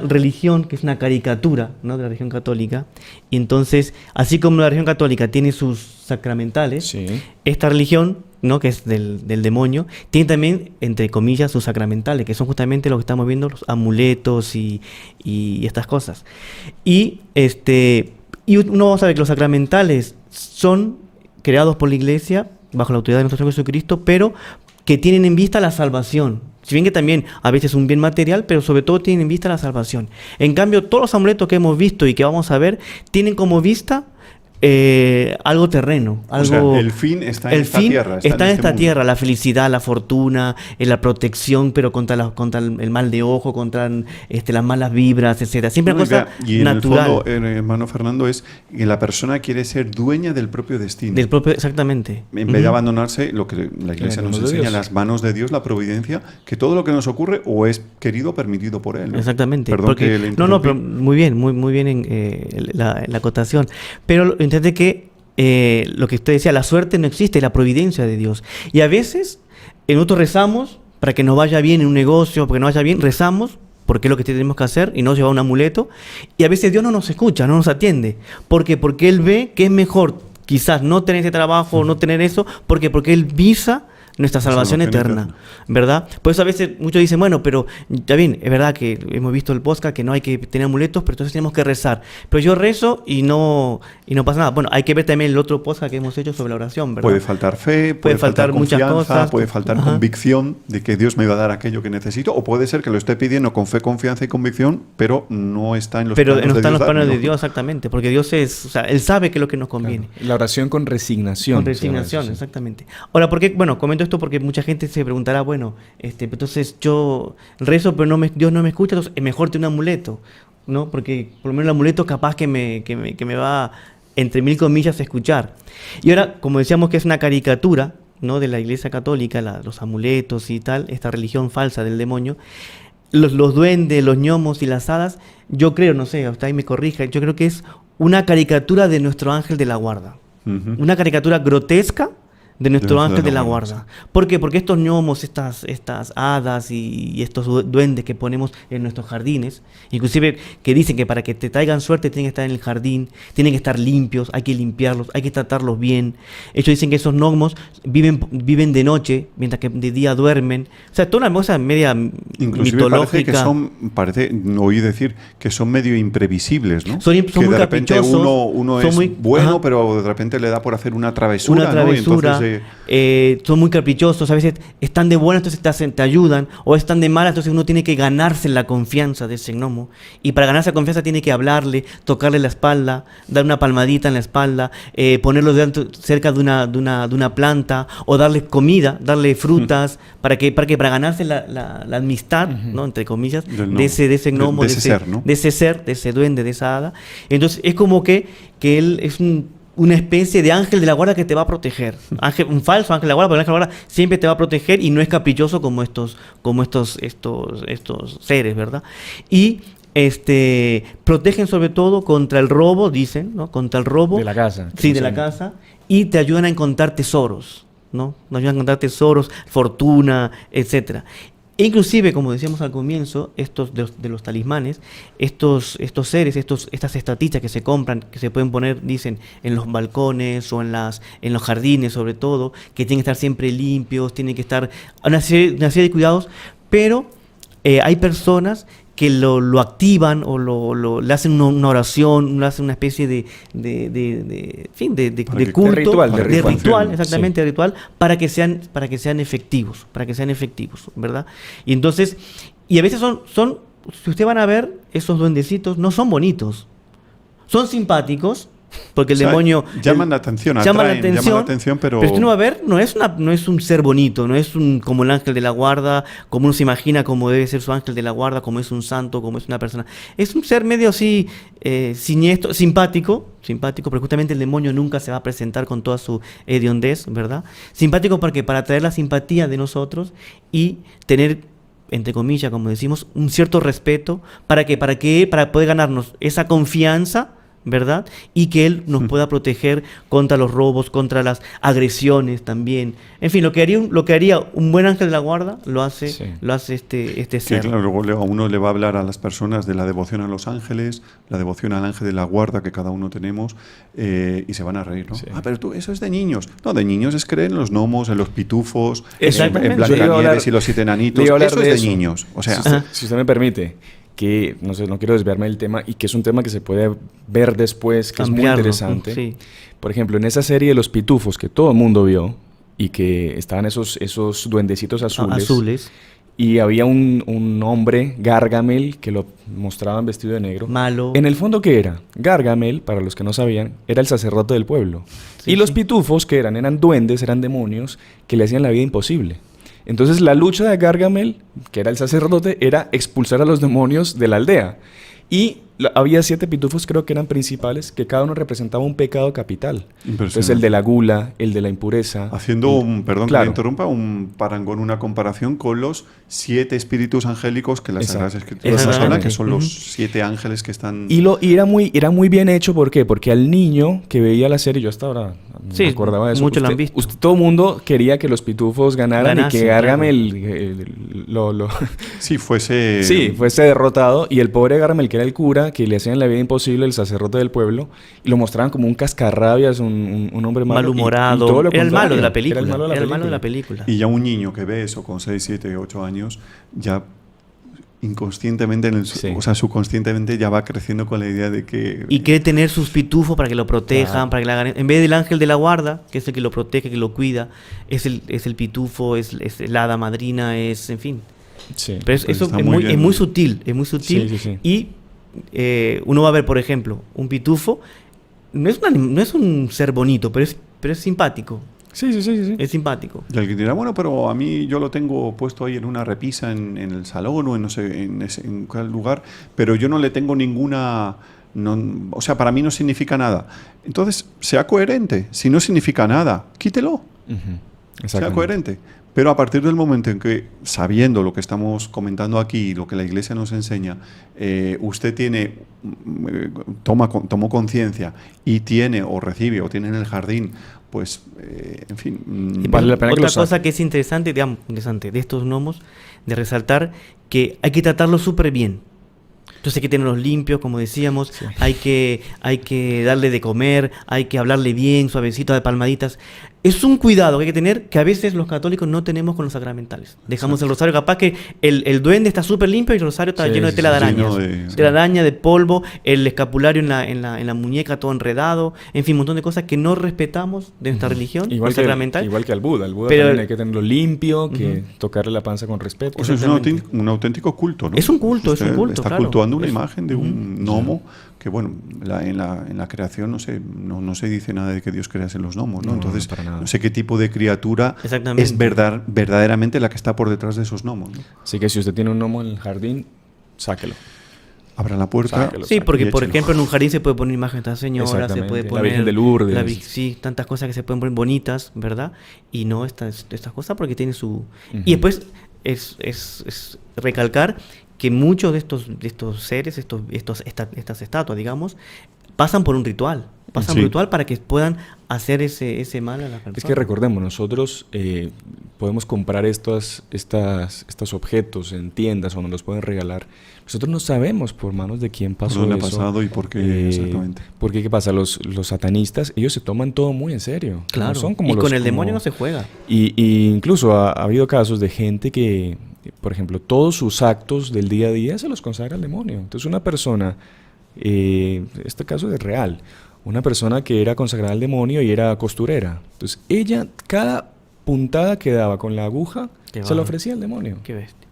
C: religión que es una caricatura, ¿no?, de la religión católica. Y entonces, así como la religión católica tiene sus sacramentales,
A: Sí.
C: esta religión, ¿no?, que es del demonio, tiene también, entre comillas, sus sacramentales, que son justamente lo que estamos viendo, los amuletos y estas cosas. Y uno sabe que los sacramentales son creados por la Iglesia bajo la autoridad de nuestro Señor Jesucristo, pero que tienen en vista la salvación. Si bien que también a veces un bien material, pero sobre todo tienen en vista la salvación. En cambio, todos los amuletos que hemos visto y que vamos a ver tienen como vista algo terreno. Algo,
B: O sea, el fin está en esta tierra.
C: Está en esta
B: mundo.
C: tierra, la felicidad, la fortuna, la protección, pero contra el mal de ojo, contra las malas vibras, etcétera. Siempre
B: No,
C: una cosa
B: y en
C: natural.
B: el fondo, hermano Fernando, es que la persona quiere ser dueña del propio destino.
C: Exactamente.
B: En vez de abandonarse, lo que la Iglesia
A: En las
B: nos
A: manos de
B: enseña,
A: Dios.
B: las manos de Dios, la providencia, que todo lo que nos ocurre o es querido o permitido por Él, ¿no?
C: Exactamente.
B: Perdón
C: Porque,
B: que le
C: no,
B: interrumpí.
C: pero muy bien, muy bien en la acotación. Pero entiende que lo que usted decía, la suerte no existe, la providencia de Dios. Y a veces nosotros rezamos para que nos vaya bien en un negocio, porque nos vaya bien, rezamos porque es lo que tenemos que hacer y no llevar un amuleto. Y a veces Dios no nos escucha, no nos atiende. ¿Por qué? Porque Él ve que es mejor quizás no tener ese trabajo, no tener eso, porque Él visa nuestra salvación eterna, ¿verdad? Por eso a veces muchos dicen, bueno, pero ya bien, es verdad que hemos visto el podcast que no hay que tener amuletos, pero entonces tenemos que rezar. Pero yo rezo y no pasa nada. Bueno, hay que ver también el otro podcast que hemos hecho sobre la oración, ¿verdad?
B: Puede faltar fe, puede faltar
C: muchas
B: confianza,
C: cosas.
B: puede faltar
C: Ajá.
B: convicción de que Dios me va a dar aquello que necesito, o puede ser que lo esté pidiendo con fe, confianza y convicción, pero no está en los
C: Pero
B: planos
C: no
B: de
C: están
B: Dios
C: los planes
B: darlo.
C: de Dios, exactamente, porque Dios es, o sea, Él sabe qué es lo que nos conviene.
A: Claro. La oración con resignación.
C: Con
A: se llama
C: resignación,
A: eso, sí.
C: exactamente. Ahora, ¿por qué? Bueno, comento esto porque mucha gente se preguntará, bueno, entonces yo rezo, pero Dios no me escucha, entonces es mejor tener un amuleto, ¿no? Porque por lo menos el amuleto capaz que me va, entre mil comillas, a escuchar. Y ahora, como decíamos que es una caricatura, ¿no?, de la Iglesia Católica, los amuletos y tal, esta religión falsa del demonio, los duendes, los gnomos y las hadas, yo creo, no sé, usted ahí me corrija, yo creo que es una caricatura de nuestro ángel de la guarda.
B: Ujú.
C: Una caricatura grotesca de nuestro
B: Dios
C: ángel de la guarda. ¿Por qué? Porque estos gnomos, estas hadas y estos duendes que ponemos en nuestros jardines, inclusive que dicen que para que te traigan suerte tienen que estar en el jardín, tienen que estar limpios, hay que limpiarlos, hay que tratarlos bien. Ellos dicen que esos gnomos viven de noche, mientras que de día duermen. O sea, toda una cosa media
B: Inclusive
C: mitológica.
B: oí decir que son medio imprevisibles, ¿no?
C: Son
B: que
C: muy
B: de repente
C: caprichosos,
B: uno
C: son
B: es
C: muy-
B: bueno,
C: ajá.
B: pero de repente le da por hacer una travesura, ¿no? Y entonces,
C: son muy caprichosos, a veces están de buenas, entonces te ayudan, o están de malas, entonces uno tiene que ganarse la confianza de ese gnomo, y para ganarse la confianza tiene que hablarle, tocarle la espalda, dar una palmadita en la espalda, ponerlo cerca de una planta, o darle comida, darle frutas, para ganarse la amistad, ¿no?, entre comillas,
B: Del gnomo.
C: de ese gnomo,
B: De ese ser, ¿no?
C: de ese ser, de ese duende, de esa hada. Entonces es como que él es una especie de ángel de la guarda que te va a proteger. Un falso ángel de la guarda, pero el ángel de la guarda siempre te va a proteger y no es caprichoso como estos seres, ¿verdad? Y protegen sobre todo contra el robo, dicen, ¿no? Contra el robo.
A: De la casa.
C: Sí,
A: que
C: de
A: no
C: la
A: sé.
C: casa. Y te ayudan a encontrar tesoros, ¿no? Nos ayudan a encontrar tesoros, fortuna, etcétera. E inclusive, como decíamos al comienzo, estos de los talismanes, estos seres, estas estatuitas que se compran, que se pueden poner, dicen, en los balcones o en los jardines sobre todo, que tienen que estar siempre limpios, tienen que estar una serie de cuidados, pero hay personas que lo activan o le hacen una oración, le hacen una especie de culto,
A: de ritual,
C: exactamente, de ritual, para que sean efectivos, ¿verdad? Y entonces, y a veces son, si ustedes van a ver, esos duendecitos no son bonitos, son simpáticos, porque el demonio
B: llaman la atención, llaman la atención, pero
C: si uno va a ver, no es un ser bonito, no es como el ángel de la guarda, como uno se imagina como debe ser su ángel de la guarda, como es un santo, como es una persona. Es un ser medio así siniestro, simpático, porque justamente el demonio nunca se va a presentar con toda su hediondez, ¿verdad? Simpático porque para atraer la simpatía de nosotros y tener, entre comillas, como decimos, un cierto respeto para poder ganarnos esa confianza, ¿verdad? Y que Él nos pueda proteger contra los robos, contra las agresiones también. En fin, lo que haría un buen ángel de la guarda, lo hace este ser.
B: Sí, claro, luego a uno le va a hablar a las personas de la devoción a los ángeles, la devoción al ángel de la guarda que cada uno tenemos, y se van a reír, ¿no? Sí. Pero eso es de niños. No, de niños es creer en los gnomos, en los pitufos, en Blancanieves y los 7 enanitos. Eso es de niños. O sea,
A: si usted me permite, que no sé, no quiero desviarme del tema y que es un tema que se puede ver después, que es muy interesante.
C: Sí.
A: Por ejemplo, en esa serie de los pitufos que todo el mundo vio y que estaban esos duendecitos azules y había un hombre, Gargamel, que lo mostraban vestido de negro.
C: Malo.
A: En el fondo, ¿qué era? Gargamel, para los que no sabían, era el sacerdote del pueblo. Sí, y los pitufos, que eran duendes, eran demonios que le hacían la vida imposible. Entonces la lucha de Gargamel, que era el sacerdote, era expulsar a los demonios de la aldea. Y había 7 pitufos, creo que eran principales, que cada uno representaba un pecado capital. Entonces el de la gula, el de la impureza.
B: Haciendo perdón que me interrumpa, un parangón, una comparación con los 7 espíritus angélicos que las Sagradas Escrituras mencionan, que son los 7 ángeles que están...
A: Y era muy bien hecho, ¿por qué? Porque al niño que veía la serie, yo hasta ahora no me acordaba de eso.
C: Muchos lo han visto.
A: Todo el mundo quería que los pitufos ganaran y que Gargamel fuese derrotado. Y el pobre Gargamel, que era el cura, que le hacían la vida imposible, el sacerdote del pueblo, y lo mostraban como un cascarrabias, un hombre malo.
C: Malhumorado.
A: Y todo lo
C: era el malo de la película.
A: Era el malo de la película.
B: Y ya un niño que ve eso con 6, 7, 8 años, ya inconscientemente, subconscientemente ya va creciendo con la idea de que...
C: Y quiere tener sus pitufos para que lo protejan, para que le hagan... En vez del ángel de la guarda, que es el que lo protege, que lo cuida, es el pitufo, es la hada madrina, en fin.
A: Sí,
C: pero eso es muy sutil,
A: Sí.
C: Y uno va a ver, por ejemplo, un pitufo, no es un ser bonito, pero es simpático.
A: Sí.
C: Es simpático.
B: Y alguien dirá, bueno, pero a mí yo lo tengo puesto ahí en una repisa en el salón o en cualquier lugar, pero yo no le tengo ninguna... o sea, para mí no significa nada. Entonces, sea coherente. Si no significa nada, quítelo. Sea coherente. Pero a partir del momento en que, sabiendo lo que estamos comentando aquí, lo que la Iglesia nos enseña, usted tomó conciencia y tiene o recibe o tiene en el jardín, pues, en fin...
C: vale la pena. Otra cosa que es interesante de estos gnomos, de resaltar que hay que tratarlos súper bien. Entonces hay que tenerlos limpios, como decíamos, hay que darle de comer, hay que hablarle bien, suavecito, de palmaditas. Es un cuidado que hay que tener, que a veces los católicos no tenemos con los sacramentales. Dejamos el rosario, capaz que el duende está súper limpio y el rosario está lleno de tela de arañas. De araña, de polvo, el escapulario en la muñeca todo enredado, en fin, un montón de cosas que no respetamos de nuestra religión, sacramental.
A: Igual que al Buda. El Buda también hay que tenerlo limpio, que tocarle la panza con respeto.
B: Pues es un auténtico culto, ¿no?
C: Es un culto,
B: está
C: claro.
B: Cultuando una imagen de un gnomo que, bueno, en la creación no se dice nada de que Dios crease los gnomos, ¿no? Entonces, no sé qué tipo de criatura es verdaderamente la que está por detrás de esos gnomos, ¿no?
A: Así que si usted tiene un gnomo en el jardín, sáquelo.
B: Abra la puerta.
C: Sí, porque por ejemplo en un jardín se puede poner imagen de esta señora, se puede poner
A: la Virgen de Lourdes.
C: Sí, tantas cosas que se pueden poner bonitas, ¿verdad? Y no estas cosas porque tiene su... Y después es recalcar que muchos de estos seres, estas estatuas, digamos, pasan por un ritual. pasan
B: Sí.
C: ritual para que puedan hacer ese mal a las personas.
A: Es que recordemos, nosotros podemos comprar estos objetos en tiendas o nos los pueden regalar. Nosotros no sabemos por manos de quién pasó
B: ¿Por dónde ha
A: eso.
B: pasado y por qué exactamente?
A: Porque, ¿qué pasa? Los satanistas, ellos se toman todo muy en serio.
C: Claro,
A: No son como
C: y
A: los-
C: con el
A: como-
C: demonio no se juega.
A: Y incluso ha habido casos de gente que, por ejemplo, todos sus actos del día a día se los consagra al demonio. Entonces una persona, este caso es real, una persona que era consagrada al demonio y era costurera. Entonces ella, cada puntada que daba con la aguja,
C: Qué
A: se la
C: bárbaro.
A: ofrecía al demonio.
C: Qué bestia.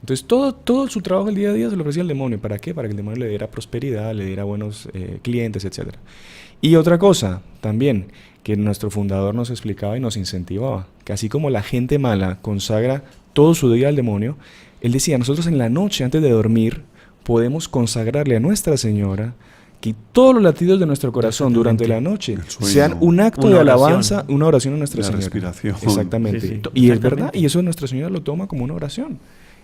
A: Entonces todo su trabajo el día a día se lo ofrecía al demonio. ¿Para qué? Para que el demonio le diera prosperidad, le diera buenos clientes, etc. Y otra cosa también que nuestro fundador nos explicaba y nos incentivaba, que así como la gente mala consagra todo su día al demonio, él decía, nosotros en la noche antes de dormir podemos consagrarle a Nuestra Señora que todos los latidos de nuestro corazón durante la noche
B: El sueño.
A: sean un acto
C: Una
A: de
C: oración.
A: alabanza, una oración a Nuestra
B: La
A: Señora.
B: respiración.
A: Exactamente.
C: Sí, sí,
A: Y es
C: exactamente.
A: verdad, y eso Nuestra Señora lo toma como una oración.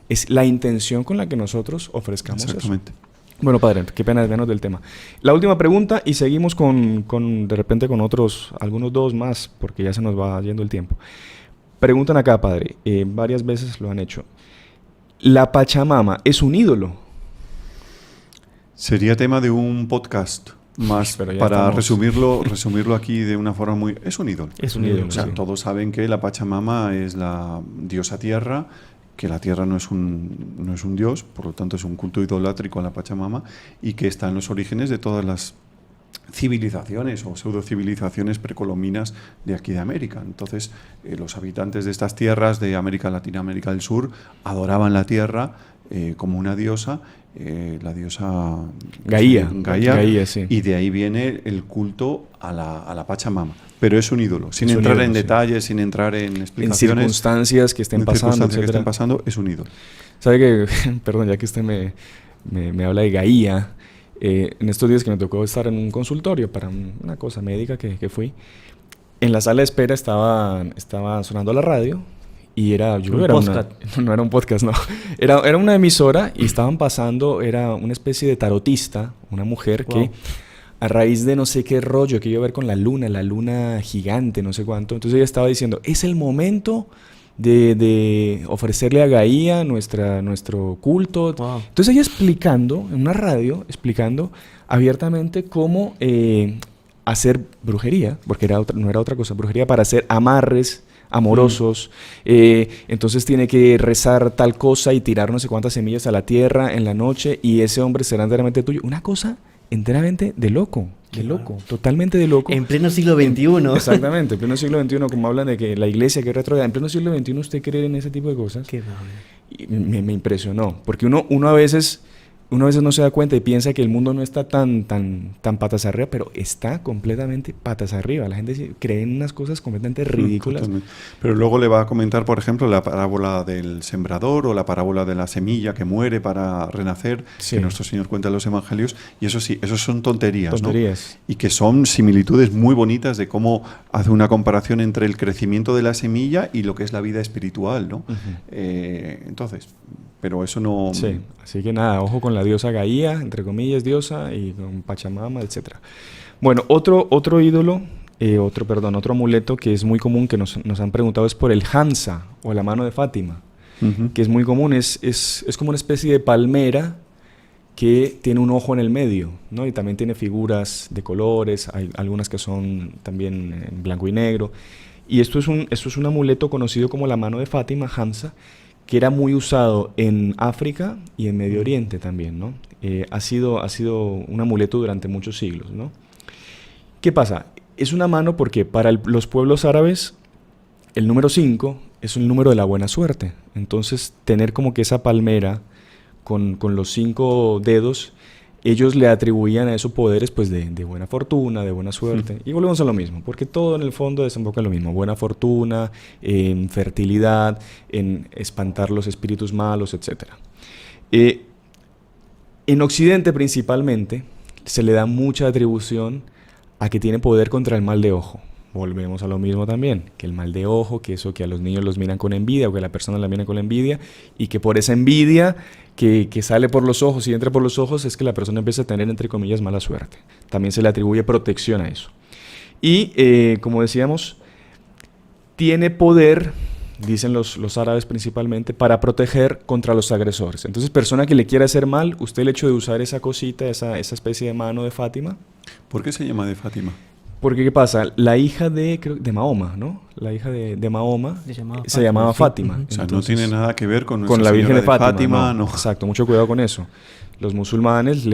A: Es la intención con la que nosotros ofrezcamos eso.
B: Exactamente.
A: Bueno, padre, qué pena desviarnos del tema. La última pregunta y seguimos de repente con algunos dos más, porque ya se nos va yendo el tiempo. Preguntan acá, padre, varias veces lo han hecho. ¿La Pachamama es un ídolo?
B: Sería tema de un podcast más
A: Pero ya
B: para
A: estamos-
B: resumirlo aquí de una forma muy... Es un ídolo.
C: Es un ídolo.
B: O sea,
A: sí.
B: todos saben que la Pachamama es la diosa tierra, que la tierra no es un dios, por lo tanto es un culto idolátrico a la Pachamama y que está en los orígenes de todas las civilizaciones o pseudo-civilizaciones precolombinas de aquí de América. Entonces, los habitantes de estas tierras de América Latina, América del Sur, adoraban la tierra como una diosa, la diosa
A: Gaía.
B: Gaía,
A: Gaía, sí.
B: y de ahí viene el culto a la Pachamama. Pero es un ídolo, sin
A: Es un
B: entrar
A: ídolo,
B: en
A: sí.
B: detalles, sin entrar en
A: En
B: explicaciones.
A: circunstancias que estén
B: en
A: pasando,
B: circunstancias que
A: etcétera.
B: estén pasando, es un ídolo.
A: ¿Sabe que, perdón, ya que usted me habla de Gaía, en estos días que me tocó estar en un consultorio para una cosa médica que fui, en la sala de espera estaba sonando la radio y yo
C: Un
A: creo que era
C: podcast.
A: no era un podcast, no, era una emisora y estaban pasando, era una especie de tarotista, una mujer
C: Wow.
A: que a raíz de no sé qué rollo que iba a ver con la luna gigante, no sé cuánto, entonces ella estaba diciendo, es el momento de ofrecerle a Gaía nuestro culto.
C: Wow.
A: Entonces ella explicando, en una radio, explicando abiertamente cómo hacer brujería, porque no era otra cosa, brujería para hacer amarres amorosos, entonces tiene que rezar tal cosa y tirar no sé cuántas semillas a la tierra en la noche y ese hombre será enteramente tuyo. Una cosa enteramente de loco, totalmente de loco.
C: En pleno siglo XXI.
A: Exactamente, en pleno siglo XXI, como hablan de que la iglesia que es retrógrada, en pleno siglo XXI usted cree en ese tipo de cosas.
C: Qué bárbaro.
A: Y me impresionó, porque uno a veces no se da cuenta y piensa que el mundo no está tan patas arriba, pero está completamente patas arriba. La gente cree en unas cosas completamente ridículas.
B: Totalmente. Pero luego le va a comentar, por ejemplo, la parábola del sembrador o la parábola de la semilla que muere para renacer,
A: Sí.
B: que nuestro Señor cuenta en los evangelios. Y eso sí, eso son tonterías, ¿no?
A: Tonterías.
B: Y que son similitudes muy bonitas de cómo hace una comparación entre el crecimiento de la semilla y lo que es la vida espiritual, ¿no? Entonces, pero eso no...
A: Sí, así que nada, ojo con la diosa Gaía, entre comillas diosa, y con Pachamama, etcétera. Bueno, otro ídolo, otro amuleto que es muy común, que nos han preguntado, es por el Hansa, o la mano de Fátima,
B: Ujú.
A: que es muy común, es como una especie de palmera que tiene un ojo en el medio, ¿no? Y también tiene figuras de colores, hay algunas que son también en blanco y negro. Y esto es un amuleto conocido como la mano de Fátima, Hansa, que era muy usado en África y en Medio Oriente también, ¿no? Ha sido un amuleto durante muchos siglos, ¿no? ¿Qué pasa? Es una mano porque para los pueblos árabes el número 5 es un número de la buena suerte. Entonces, tener como que esa palmera con los 5 dedos, ellos le atribuían a esos poderes pues de buena fortuna, de buena suerte. Y volvemos a lo mismo, porque todo en el fondo desemboca en lo mismo. Buena fortuna, en fertilidad, en espantar los espíritus malos, etc. En Occidente principalmente se le da mucha atribución a que tiene poder contra el mal de ojo, volvemos a lo mismo también, que el mal de ojo, que eso que a los niños los miran con envidia o que la persona la mira con envidia y que por esa envidia que sale por los ojos y entra por los ojos es que la persona empieza a tener, entre comillas, mala suerte. También se le atribuye protección a eso. Y como decíamos, tiene poder, dicen los árabes principalmente, para proteger contra los agresores. Entonces, persona que le quiera hacer mal, usted el hecho de usar esa cosita, esa especie de mano de Fátima.
B: ¿Por qué se llama de Fátima?
A: Porque, ¿qué pasa? La hija de Mahoma, ¿no? La hija de Mahoma se llamaba Fátima.
B: O sea, no tiene nada que ver con
A: la Virgen de
B: Fátima.
A: No. Exacto, mucho cuidado con eso. Los musulmanes,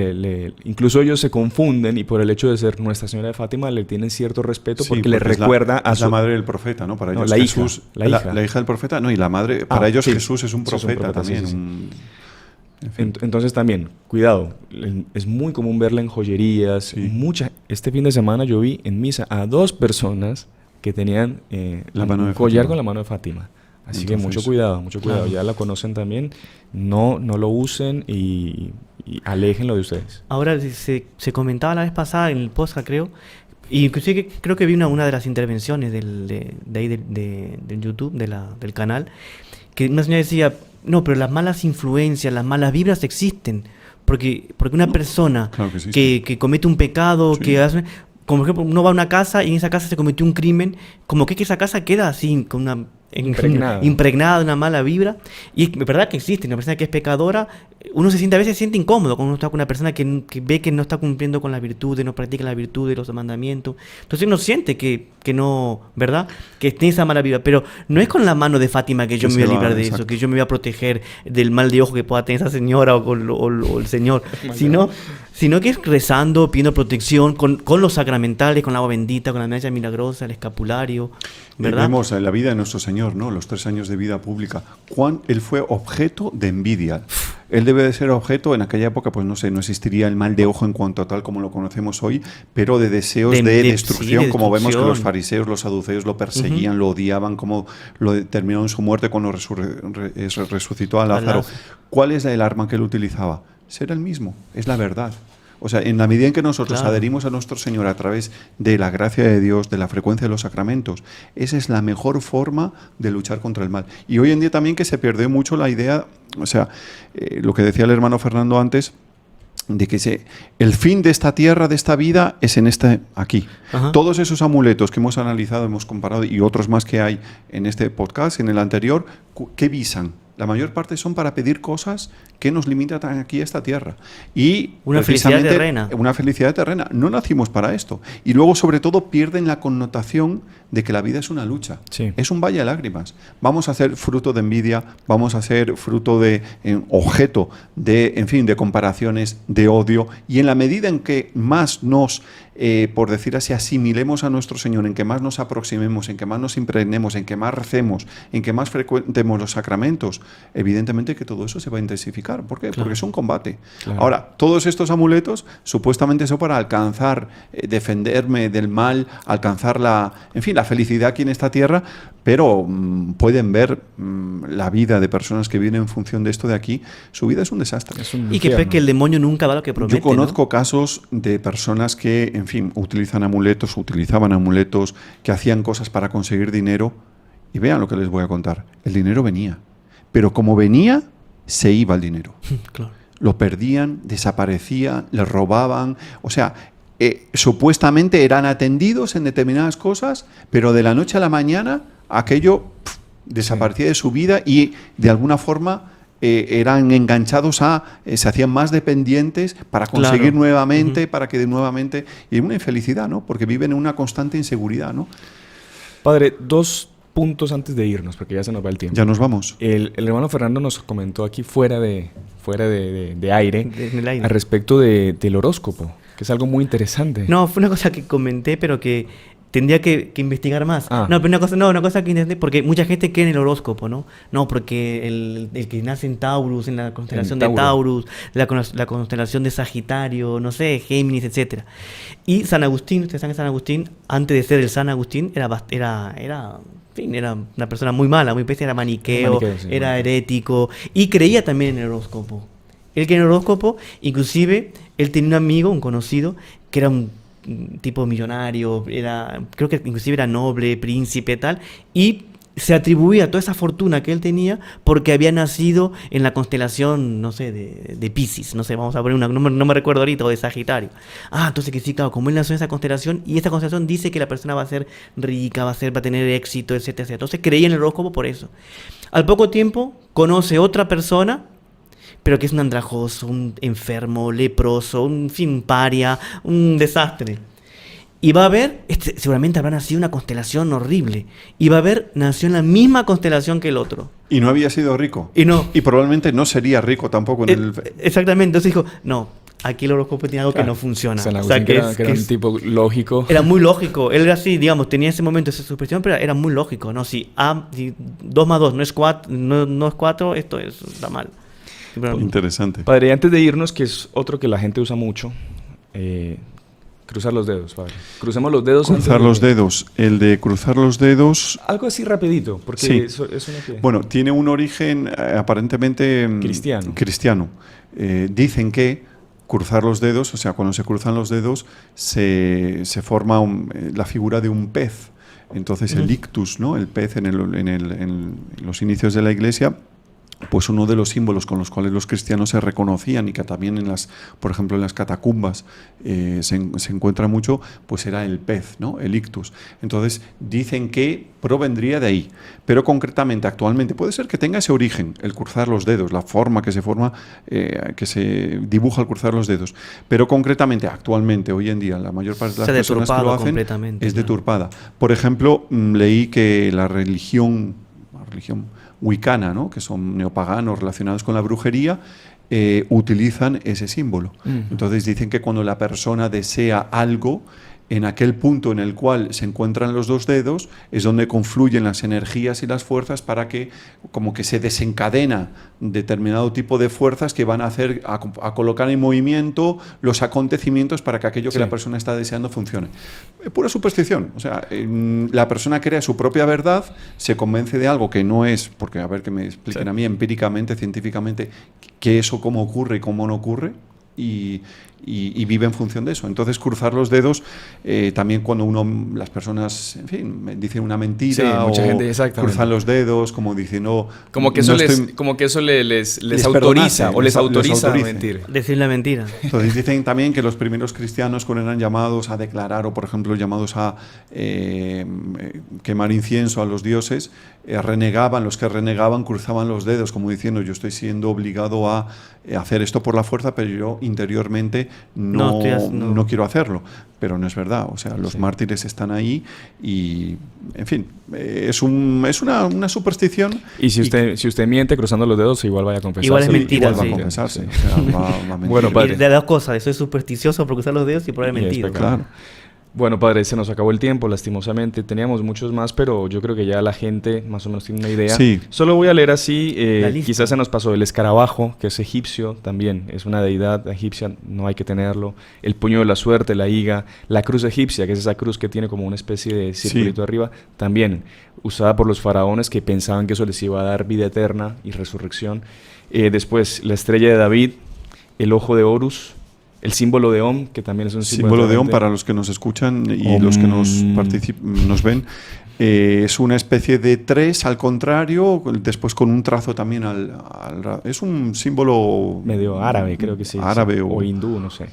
A: incluso ellos se confunden y por el hecho de ser Nuestra Señora de Fátima le tienen cierto respeto porque le recuerda a
B: su... la madre del profeta, ¿no? Para ellos
A: la
B: Jesús...
A: hija.
B: La hija del profeta, no, y la madre... Para ellos
A: sí.
B: Jesús es un profeta también.
A: Sí. En fin. Entonces también, cuidado, es muy común verla en joyerías.
B: Sí.
A: Este fin de semana yo vi en misa a 2 personas que tenían un collar con la mano de Fátima. Así que mucho cuidado. Claro. Ya la conocen también. No lo usen y aléjenlo de ustedes.
C: Ahora se comentaba la vez pasada en el podcast, creo, y inclusive creo que vi una de las intervenciones de YouTube, del canal, que una señora decía, no, pero las malas influencias, las malas vibras existen, porque una persona
B: claro que
C: comete un pecado,
B: sí.
C: que hace, como por ejemplo uno va a una casa y en esa casa se cometió un crimen, como que esa casa queda así, con una... impregnada de una mala vibra, y es verdad que existe una persona que es pecadora, uno a veces se siente incómodo cuando uno está con una persona que ve que no está cumpliendo con las virtudes, no practica las virtudes, los mandamientos, entonces uno siente que no, ¿verdad? Que tiene esa mala vibra, pero no es con la mano de Fátima que yo me voy a librar de eso, que yo me voy a proteger del mal de ojo que pueda tener esa señora o el señor, sino que es rezando, pidiendo protección con los sacramentales, con el agua bendita, con la medalla milagrosa, el escapulario, ¿verdad?
B: Vemos en la vida de nuestro Señor, ¿no? Los 3 años de vida pública. Él fue objeto de envidia. Él debe de ser objeto, en aquella época, pues no sé, no existiría el mal de ojo en cuanto a tal como lo conocemos hoy, pero de deseos de destrucción, como vemos que los fariseos, los saduceos lo perseguían, lo odiaban, como lo determinó en su muerte cuando resucitó a Lázaro. ¿Cuál es el arma que él utilizaba? Ser el mismo, es la verdad. O sea, en la medida en que nosotros adherimos a nuestro Señor a través de la gracia de Dios, de la frecuencia de los sacramentos, esa es la mejor forma de luchar contra el mal. Y hoy en día también que se perdió mucho la idea, o sea, lo que decía el hermano Fernando antes, de que el fin de esta tierra, de esta vida, es aquí. Ajá. Todos esos amuletos que hemos analizado, hemos comparado, y otros más que hay en este podcast, en el anterior, ¿qué visan? La mayor parte son para pedir cosas que nos limitan aquí a esta tierra. Y
C: una felicidad terrena.
B: Una felicidad terrena. No nacimos para esto. Y luego, sobre todo, pierden la connotación de que la vida es una lucha.
A: Sí.
B: Es un valle de lágrimas. Vamos a ser fruto de envidia, vamos a ser fruto de objeto de, en fin, de comparaciones, de odio. Y en la medida en que más nos, por decir así, asimilemos a nuestro Señor, en que más nos aproximemos, en que más nos impregnemos, en que más recemos, en que más frecuentemos los sacramentos, evidentemente que todo eso se va a intensificar. ¿Por qué? Claro. Porque es un combate. Claro. Ahora, todos estos amuletos supuestamente son para alcanzar, defenderme del mal, alcanzar la felicidad aquí en esta tierra, pero pueden ver la vida de personas que viven en función de esto de aquí, su vida es un desastre.
C: Y que el demonio nunca da lo que promete.
B: Yo conozco casos de personas que, en fin, utilizaban amuletos, que hacían cosas para conseguir dinero, y vean lo que les voy a contar. El dinero venía, pero como venía, se iba el dinero.
C: Claro.
B: Lo perdían, desaparecía, les robaban, o sea, supuestamente eran atendidos en determinadas cosas, pero de la noche a la mañana aquello desaparecía de su vida y de alguna forma eran enganchados se hacían más dependientes para conseguir nuevamente, para que nuevamente, y una infelicidad, ¿no? Porque viven en una constante inseguridad, ¿no?
A: Padre, 2 puntos antes de irnos, porque ya se nos va el tiempo.
B: Ya nos vamos.
A: El hermano Fernando nos comentó aquí fuera de aire, al respecto del horóscopo, que es algo muy interesante.
C: No, fue una cosa que comenté, pero que tendría que investigar más. No, pero una cosa que intenté, porque mucha gente cree en el horóscopo, ¿no? No, porque el que nace en Taurus, en la constelación de Taurus, la constelación de Sagitario, no sé, Géminis, etcétera. Y San Agustín, ustedes saben que San Agustín, antes de ser el San Agustín, era una persona muy mala, muy pésima, era maniqueo, era herético, y creía también en el horóscopo. Él creía en el horóscopo, inclusive, él tenía un amigo, un conocido, que era un tipo millonario, creo que inclusive era noble, príncipe, tal, y se atribuía toda esa fortuna que él tenía porque había nacido en la constelación, no sé, de Piscis, no sé, vamos a poner no me recuerdo ahorita, o de Sagitario. Entonces que sí, claro, como él nació en esa constelación, y esta constelación dice que la persona va a ser rica, va a tener éxito, etcétera, etcétera. Entonces creía en el horóscopo por eso. Al poco tiempo conoce otra persona, pero que es un andrajoso, un enfermo, leproso, un paria, un desastre. Y va a ver, seguramente habrá nacido una constelación horrible. Y va a ver, nació en la misma constelación que el otro.
B: Y no había sido rico.
C: Y no.
B: Y probablemente no sería rico tampoco en el...
C: Exactamente. Entonces dijo, no, aquí el horóscopo tiene algo que no funciona.
A: San Agustín, que era un tipo lógico.
C: Era muy lógico. Él era así, digamos, tenía ese momento esa superstición, pero era muy lógico, ¿no? Si 2 más 2 no es 4, no es 4, esto está mal.
B: Interesante.
A: Padre, antes de irnos, que es otro que la gente usa mucho, cruzar los dedos, padre. Crucemos los dedos.
B: Cruzar los dedos. El de cruzar los dedos...
A: Algo así rapidito, porque
B: sí.
A: eso no tiene...
B: Bueno, tiene un origen aparentemente... cristiano. Dicen que cruzar los dedos, o sea, cuando se cruzan los dedos, se forma la figura de un pez. Entonces el ictus, ¿no? El pez en los inicios de la Iglesia, pues uno de los símbolos con los cuales los cristianos se reconocían y que también por ejemplo en las catacumbas se encuentra mucho, pues era el pez, ¿no? El ictus. Entonces dicen que provendría de ahí, pero concretamente actualmente puede ser que tenga ese origen, el cruzar los dedos, la forma que se forma, que se dibuja al cruzar los dedos, pero concretamente actualmente, hoy en día, la mayor parte de las personas que lo hacen es deturpada. Por ejemplo, leí que la religión wicana, ¿no? Que son neopaganos relacionados con la brujería, utilizan ese símbolo. Entonces dicen que cuando la persona desea algo, en aquel punto en el cual se encuentran los dos dedos es donde confluyen las energías y las fuerzas para que como que se desencadena determinado tipo de fuerzas que van a hacer a colocar en movimiento los acontecimientos para que aquello que la persona está deseando funcione. Pura superstición. O sea, la persona crea su propia verdad, se convence de algo que no es, porque a ver que me expliquen a mí empíricamente, científicamente, qué eso, cómo ocurre y cómo no ocurre, y vive en función de eso. Entonces, cruzar los dedos, también cuando las personas, en fin, dicen una mentira,
A: mucha gente,
B: cruzan los dedos, como diciendo...
A: Como que eso les autoriza, o les autoriza a mentir.
C: Decir la mentira.
B: Entonces dicen también que los primeros cristianos, cuando eran llamados a declarar, o por ejemplo llamados a quemar incienso a los dioses, los que renegaban cruzaban los dedos, como diciendo, yo estoy siendo obligado a hacer esto por la fuerza, pero yo interiormente no quiero hacerlo. Pero no es verdad. O sea, los mártires están ahí y, en fin, es una superstición.
A: Y si usted miente cruzando los dedos, igual vaya a confesarse.
C: Igual es mentira,
B: va a confesarse. O sea, va a mentir.
A: Bueno, padre.
C: De las cosas, soy supersticioso por cruzar los dedos y por haber mentido.
B: Claro.
A: Bueno, padre, se nos acabó el tiempo, lastimosamente. Teníamos muchos más, pero yo creo que ya la gente más o menos tiene una idea.
B: Sí.
A: Solo voy a leer así, quizás se nos pasó el escarabajo, que es egipcio también, es una deidad egipcia, no hay que tenerlo. El puño de la suerte, la higa, la cruz egipcia, que es esa cruz que tiene como una especie de circulito arriba, también usada por los faraones que pensaban que eso les iba a dar vida eterna y resurrección. Después, la estrella de David, el ojo de Horus, el símbolo de Om, que también es un
B: símbolo de Om para los que nos escuchan y los que nos ven. Es una especie de 3 al contrario, después con un trazo también es un símbolo
A: medio árabe, creo que sí.
B: Árabe
A: o hindú, no sé.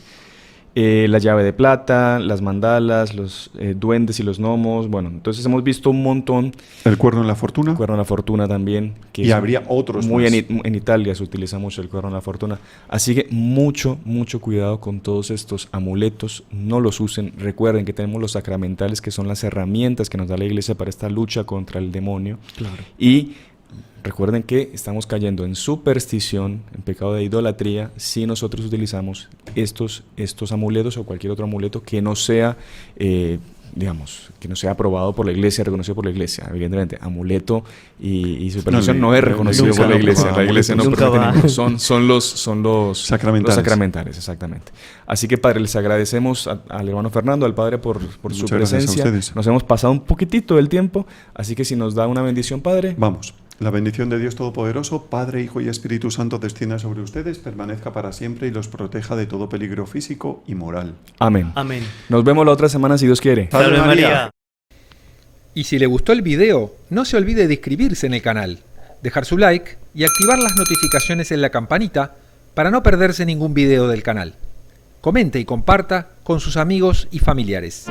A: La llave de plata, las mandalas, los duendes y los gnomos. Bueno, entonces hemos visto un montón.
B: El cuerno de la fortuna.
A: El cuerno de la fortuna también.
B: Y habría otros
A: muy
B: más.
A: En Italia se utiliza mucho el cuerno de la fortuna. Así que mucho cuidado con todos estos amuletos. No los usen. Recuerden que tenemos los sacramentales, que son las herramientas que nos da la Iglesia para esta lucha contra el demonio.
C: Claro.
A: Y recuerden que estamos cayendo en superstición, en pecado de idolatría, si nosotros utilizamos estos amuletos o cualquier otro amuleto que no sea, que no sea aprobado por la Iglesia, reconocido por la Iglesia. Evidentemente, amuleto y superstición no es reconocido por la Iglesia. La Iglesia no permite. Son los sacramentales, exactamente. Así que, padre, les agradecemos al hermano Fernando, al padre, por su presencia. Nos hemos pasado un poquitito del tiempo, así que si nos da una bendición, padre.
B: Vamos. La bendición de Dios Todopoderoso, Padre, Hijo y Espíritu Santo, descienda sobre ustedes, permanezca para siempre y los proteja de todo peligro físico y moral.
A: Amén.
C: Amén.
A: Nos vemos la otra semana si Dios quiere.
B: Salve María.
D: Y si le gustó el video, no se olvide de inscribirse en el canal, dejar su like y activar las notificaciones en la campanita para no perderse ningún video del canal. Comente y comparta con sus amigos y familiares.